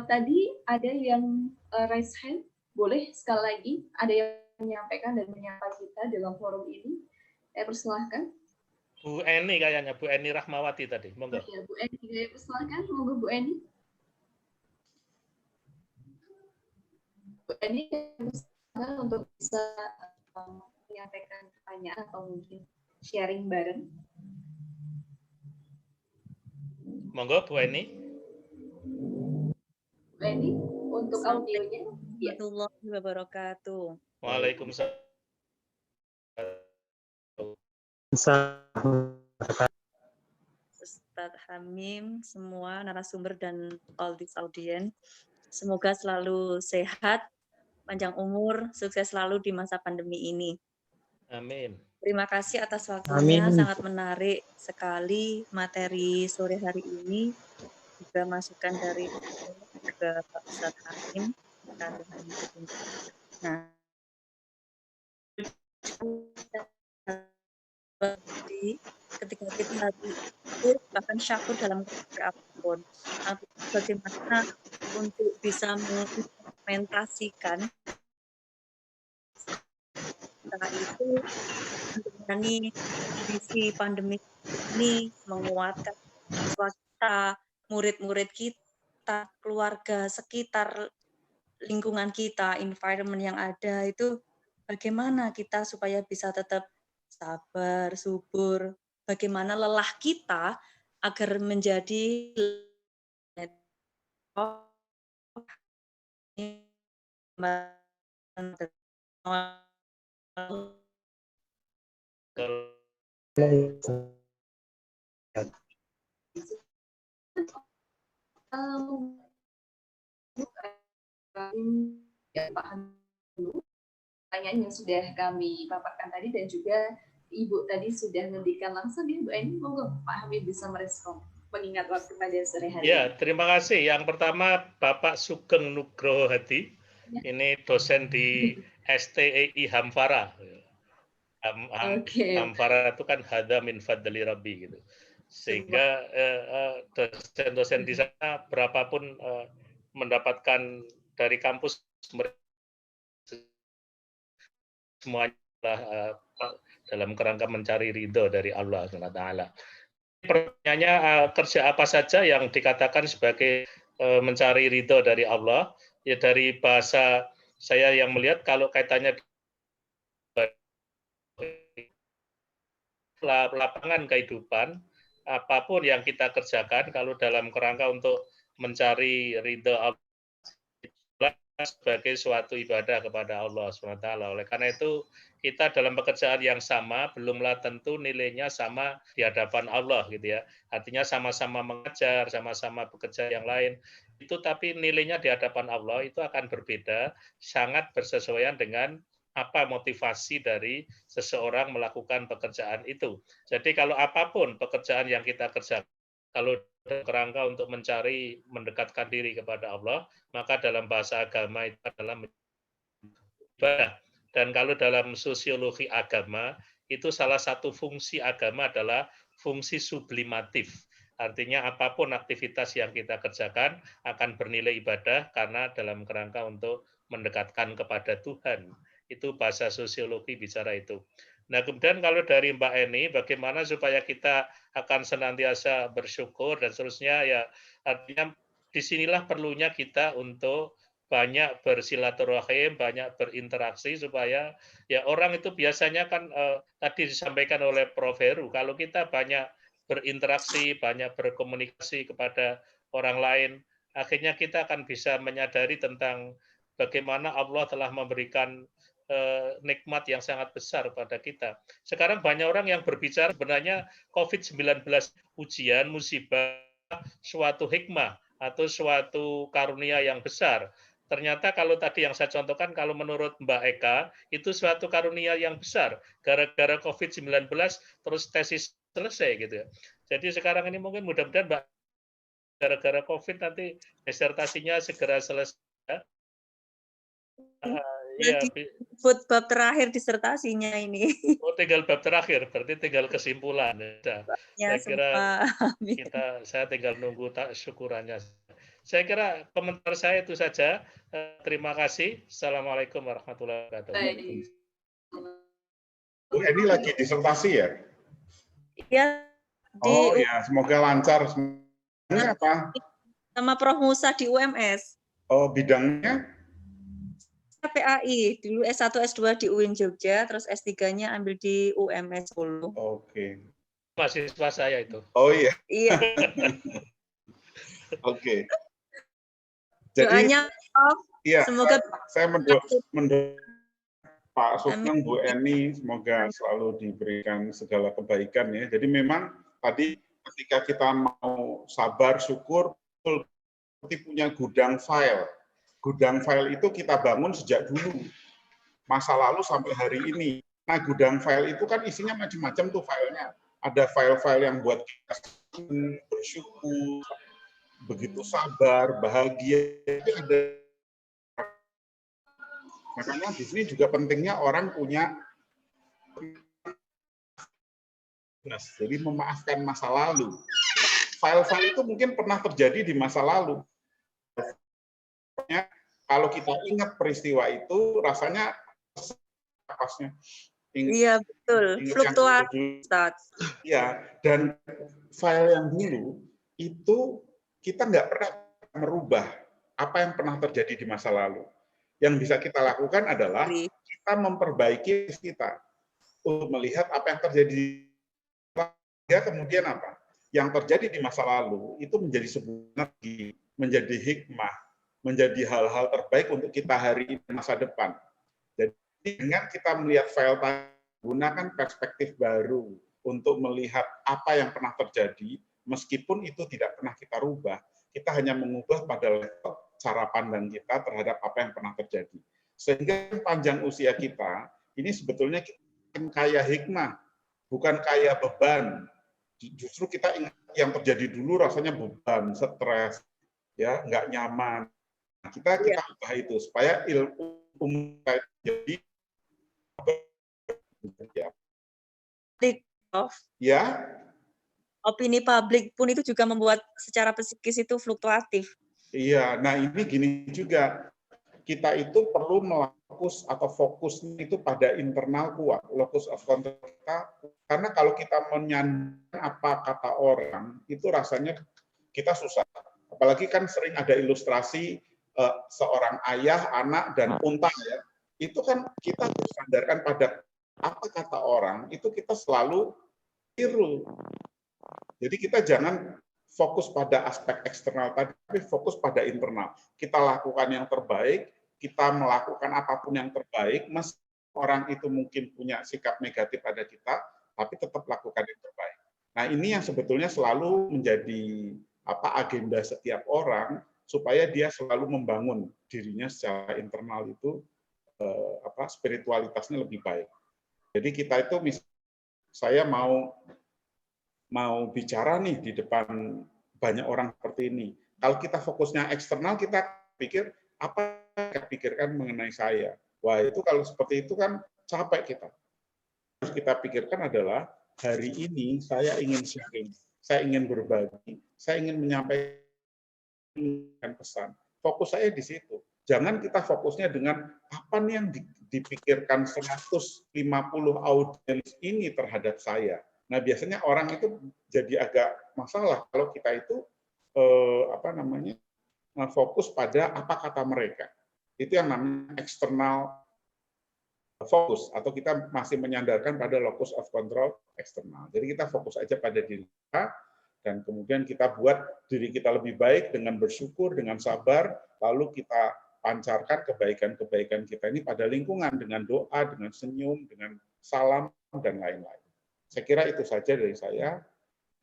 Tadi ada yang raise hand. Boleh sekali lagi, ada yang menyampaikan dan menyapa kita dalam forum ini. Saya persilahkan.
Bu Eni kayaknya, Bu Eni Rahmawati tadi. Monggo.
Ya, Bu Eni, persilahkan. Monggo Bu Eni. Bu Eni, untuk bisa menyampaikan pertanyaan atau mungkin sharing bareng.
Monggo Bu Eni.
Bu Eni, untuk audionya.
Warahmatullahi wabarakatuh.
Waalaikumsalam.
Ustadz Hamim, semua narasumber dan all this audience. Semoga selalu sehat, panjang umur, sukses selalu di masa pandemi ini.
Amin.
Terima kasih atas waktunya, sangat menarik sekali materi sore hari ini. Juga masukan dari juga Pak Ustadz Hamim. Nah, ketika kita bersyukur, bahkan syakur dalam keadaan apapun, bagaimana untuk bisa mengimplementasikan setelah itu menjalani kondisi pandemi ini, menguatkan siswa kita, murid-murid kita, keluarga sekitar, lingkungan kita, environment yang ada itu bagaimana kita supaya bisa tetap sabar, subur, bagaimana lelah kita agar menjadi
Pertanyaan yang sudah kami paparkan tadi dan juga Ibu tadi sudah memberikan langsung ya Bu Eni, monggo Pak Hamid bisa merespon mengingat waktu pada sore hari.
Ya, terima kasih. Yang pertama Bapak Sugeng Nugroho Hadi, ini dosen di STEI Hamfara. Hamfara itu kan hada min fadli rabbi gitu. Sehingga dosen-dosen di sana berapapun mendapatkan dari kampus semuanya dalam kerangka mencari ridho dari Allah SWT. Pertanyaannya kerja apa saja yang dikatakan sebagai mencari ridho dari Allah? Ya dari bahasa saya yang melihat kalau kaitannya lapangan kehidupan, apapun yang kita kerjakan kalau dalam kerangka untuk mencari ridho Allah sebagai suatu ibadah kepada Allah SWT. Oleh karena itu, kita dalam pekerjaan yang sama, belumlah tentu nilainya sama di hadapan Allah, gitu ya. Artinya sama-sama mengajar, sama-sama bekerja yang lain, itu tapi nilainya di hadapan Allah itu akan berbeda, sangat bersesuaian dengan apa motivasi dari seseorang melakukan pekerjaan itu. Jadi kalau apapun pekerjaan yang kita kerjakan, kalau kerangka untuk mencari mendekatkan diri kepada Allah, maka dalam bahasa agama itu adalah ibadah. Dan kalau dalam sosiologi agama, itu salah satu fungsi agama adalah fungsi sublimatif. Artinya apapun aktivitas yang kita kerjakan akan bernilai ibadah karena dalam kerangka untuk mendekatkan kepada Tuhan. Itu bahasa sosiologi bicara itu. Nah, kemudian kalau dari Mbak Eni, bagaimana supaya kita akan senantiasa bersyukur dan seterusnya, ya artinya disinilah perlunya kita untuk banyak bersilaturahim, banyak berinteraksi supaya ya orang itu biasanya kan tadi disampaikan oleh Prof. Heru, kalau kita banyak berinteraksi, banyak berkomunikasi kepada orang lain, akhirnya kita akan bisa menyadari tentang bagaimana Allah telah memberikan nikmat yang sangat besar pada kita. Sekarang banyak orang yang berbicara sebenarnya COVID-19 ujian, musibah, suatu hikmah atau suatu karunia yang besar. Ternyata kalau tadi yang saya contohkan, kalau menurut Mbak Eka, itu suatu karunia yang besar. Gara-gara COVID-19 terus tesis selesai gitu ya. Jadi sekarang ini mungkin mudah-mudahan Mbak gara-gara COVID nanti disertasinya segera selesai. Ya,
bab terakhir disertasinya ini.
Oh, tinggal bab terakhir, berarti tinggal kesimpulan. Ya, saya tinggal nunggu syukurannya. Saya kira komentar saya itu saja. Terima kasih. Assalamualaikum warahmatullahi wabarakatuh.
Bu Eni lagi disertasi ya?
Iya.
Oh ya, semoga lancar. Semuanya apa?
Sama Prof. Musa di UMS.
Oh, bidangnya?
PAI, dulu S1, S2 di UIN Jogja, terus S3-nya ambil di UMS Solo.
Oke.
Mahasiswa saya itu.
Oh iya.
Iya.
Oke. Jadi,
doanya
iya,
semoga
saya mendoakan Pak Sugeng, Bu Eni, semoga selalu diberikan segala kebaikan ya. Jadi memang tadi ketika kita mau sabar, syukur, seperti punya gudang file. Gudang file itu kita bangun sejak dulu, masa lalu sampai hari ini. Nah, gudang file itu kan isinya macam-macam tuh filenya. Ada file-file yang buat kita bersyukur, begitu sabar, bahagia. Ada. Makanya di sini juga pentingnya orang punya, jadi memaafkan masa lalu. File-file itu mungkin pernah terjadi di masa lalu. Kalau kita ingat peristiwa itu, rasanya pasnya.
Iya, betul. Fluktuasi.
Iya, dan file yang dulu itu kita nggak pernah merubah apa yang pernah terjadi di masa lalu. Yang bisa kita lakukan adalah kita memperbaiki kita untuk melihat apa yang terjadi ya, kemudian apa yang terjadi di masa lalu itu menjadi sebuah energi, menjadi hikmah, menjadi hal-hal terbaik untuk kita hari ini masa depan. Jadi dengan kita melihat file tadi, gunakan perspektif baru untuk melihat apa yang pernah terjadi, meskipun itu tidak pernah kita rubah, kita hanya mengubah pada level cara pandang kita terhadap apa yang pernah terjadi. Sehingga panjang usia kita, ini sebetulnya kita kaya hikmah, bukan kaya beban. Justru kita ingat yang terjadi dulu rasanya beban, stres, ya nggak nyaman. Kita ubah itu supaya ilmu jadi ya.
Opini publik pun itu juga membuat secara psikis itu fluktuatif.
Iya, nah ini gini juga, kita itu perlu melakus atau fokusnya itu pada internal kuat, locus of control kita, karena kalau kita menyandarkan apa kata orang, itu rasanya kita susah. Apalagi kan sering ada ilustrasi seorang ayah, anak, dan unta ya. Itu kan kita bersandarkan pada apa kata orang, itu kita selalu keliru. Jadi kita jangan fokus pada aspek eksternal tadi, tapi fokus pada internal. Kita lakukan yang terbaik, kita melakukan apapun yang terbaik, meski orang itu mungkin punya sikap negatif pada kita, tapi tetap lakukan yang terbaik. Nah ini yang sebetulnya selalu menjadi agenda setiap orang, supaya dia selalu membangun dirinya secara internal itu spiritualitasnya lebih baik. Jadi kita itu saya mau bicara nih di depan banyak orang seperti ini. Kalau kita fokusnya eksternal, kita pikir apa yang kita pikirkan mengenai saya. Wah itu kalau seperti itu kan capek kita. Harus kita pikirkan adalah hari ini saya ingin sharing, saya ingin berbagi, saya ingin menyampaikan pesan. Fokus saya di situ. Jangan kita fokusnya dengan apa nih yang dipikirkan 150 audiens ini terhadap saya. Nah, biasanya orang itu jadi agak masalah kalau kita itu fokus pada apa kata mereka. Itu yang namanya external fokus, atau kita masih menyandarkan pada locus of control eksternal. Jadi kita fokus aja pada diri kita, dan kemudian kita buat diri kita lebih baik dengan bersyukur, dengan sabar, lalu kita pancarkan kebaikan-kebaikan kita ini pada lingkungan dengan doa, dengan senyum, dengan salam, dan lain-lain. Saya kira itu saja dari saya.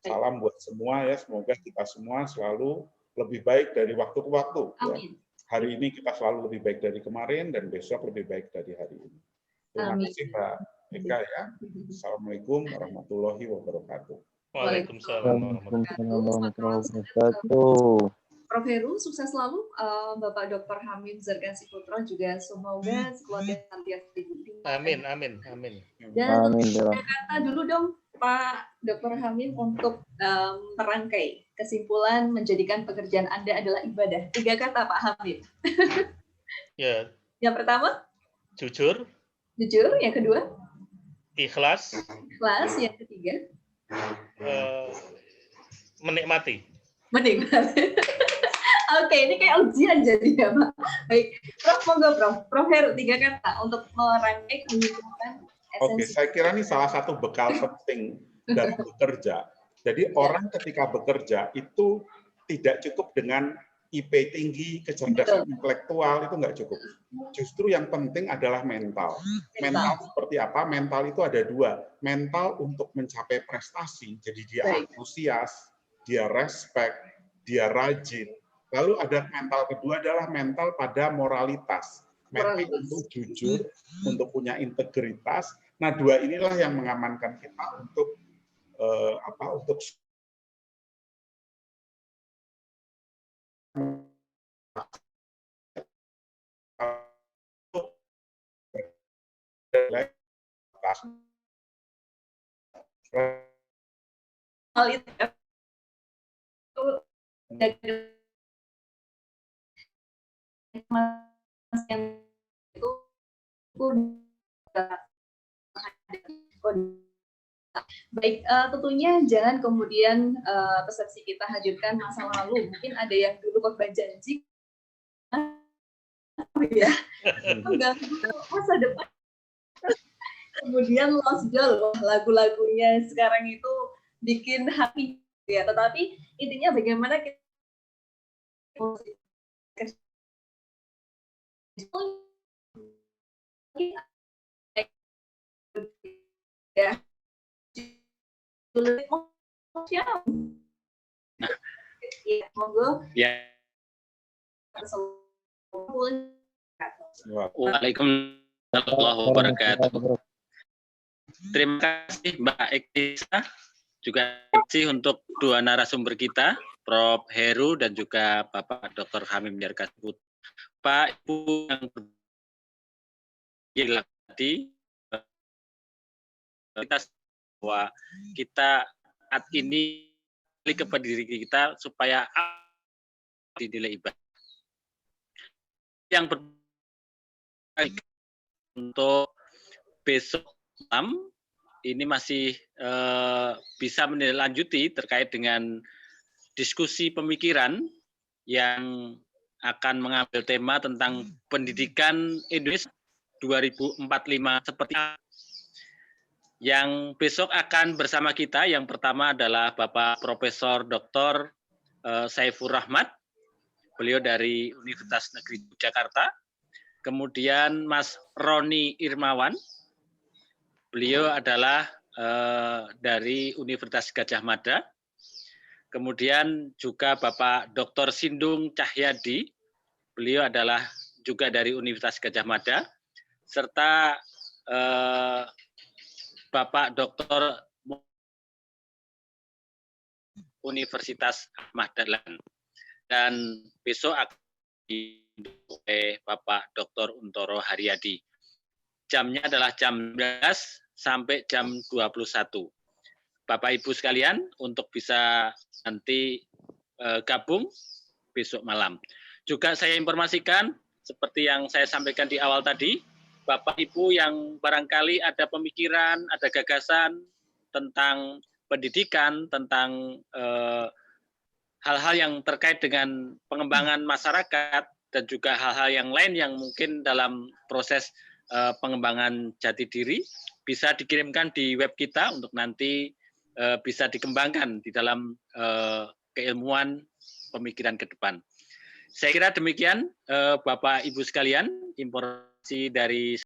Salam buat semua ya, semoga kita semua selalu lebih baik dari waktu ke waktu. Ya. Hari ini kita selalu lebih baik dari kemarin, dan besok lebih baik dari hari ini. Terima kasih Mbak Eka ya. Assalamualaikum warahmatullahi wabarakatuh.
Waalaikumsalam warahmatullahi
wabarakatuh. Prof. Heru, sukses selalu. Bapak Dr. Hamim Zargan Siputro juga semoga keluarga senantiasa diberi.
Amin, amin, amin.
Dan kata dulu dong Pak Dr. Hamim untuk merangkai kesimpulan menjadikan pekerjaan Anda adalah ibadah. 3 kata Pak Hamim.
Ya.
Yang pertama?
Jujur.
Jujur. Yang kedua?
Ikhlas.
Ikhlas. Yang ketiga?
Menikmati.
Menikmati. Oke, ini kayak ujian jadi ya, Pak. Baik, Prof, monggo Prof Heru 3 kata untuk merangkai kesimpulan esensi.
Oke, saya kira ini salah satu bekal penting dalam bekerja. Jadi orang ketika bekerja itu tidak cukup dengan IP tinggi, kecerdasan intelektual, itu nggak cukup. Justru yang penting adalah mental. Mental seperti apa? Mental itu ada 2. Mental untuk mencapai prestasi, jadi dia antusias, dia respect, dia rajin. Lalu ada mental kedua adalah mental pada moralitas. Mental untuk jujur, untuk punya integritas. Nah, 2 inilah yang mengamankan kita untuk untuk
hal itu yang itu baik, tentunya jangan kemudian persepsi kita hajurkan masa lalu. Mungkin ada yang dulu khotbah janji ya mengganggu masa depan, kemudian lost goal, lagu-lagunya sekarang itu bikin happy ya. Tetapi intinya bagaimana kita ya. Ya, monggo.
Ya. Waalaikumsalam warahmatullahi wabarakatuh. Terima kasih Mbak Ekisa, juga terima kasih untuk dua narasumber kita, Prof. Heru dan juga Bapak Dr. Hamim Yarkasbut. Pak Ibu yang tadi kita bahwa kita saat ini kepada diri kita supaya dinilai ibadah. Yang berbaik untuk besok malam ini masih bisa menindaklanjuti terkait dengan diskusi pemikiran yang akan mengambil tema tentang pendidikan Indonesia 2045 seperti apa. Yang besok akan bersama kita, yang pertama adalah Bapak Profesor Dr. Saifur Rahmat, beliau dari Universitas Negeri Jakarta. Kemudian Mas Roni Irmawan, beliau adalah dari Universitas Gadjah Mada. Kemudian juga Bapak Dr. Sindung Cahyadi, beliau adalah juga dari Universitas Gadjah Mada, serta Bapak Dr. Universitas Ahmad Dahlan. Dan besok akan oleh Bapak Dr. Untoro Haryadi. Jamnya adalah jam 11 sampai jam 21. Bapak Ibu sekalian, untuk bisa nanti gabung besok malam. Juga saya informasikan, seperti yang saya sampaikan di awal tadi, Bapak Ibu yang barangkali ada pemikiran, ada gagasan tentang pendidikan, tentang hal-hal yang terkait dengan pengembangan masyarakat, dan juga hal-hal yang lain yang mungkin dalam proses pengembangan jati diri, bisa dikirimkan di web kita untuk nanti bisa dikembangkan di dalam keilmuan pemikiran ke depan. Saya kira demikian, Bapak Ibu sekalian, informasi dari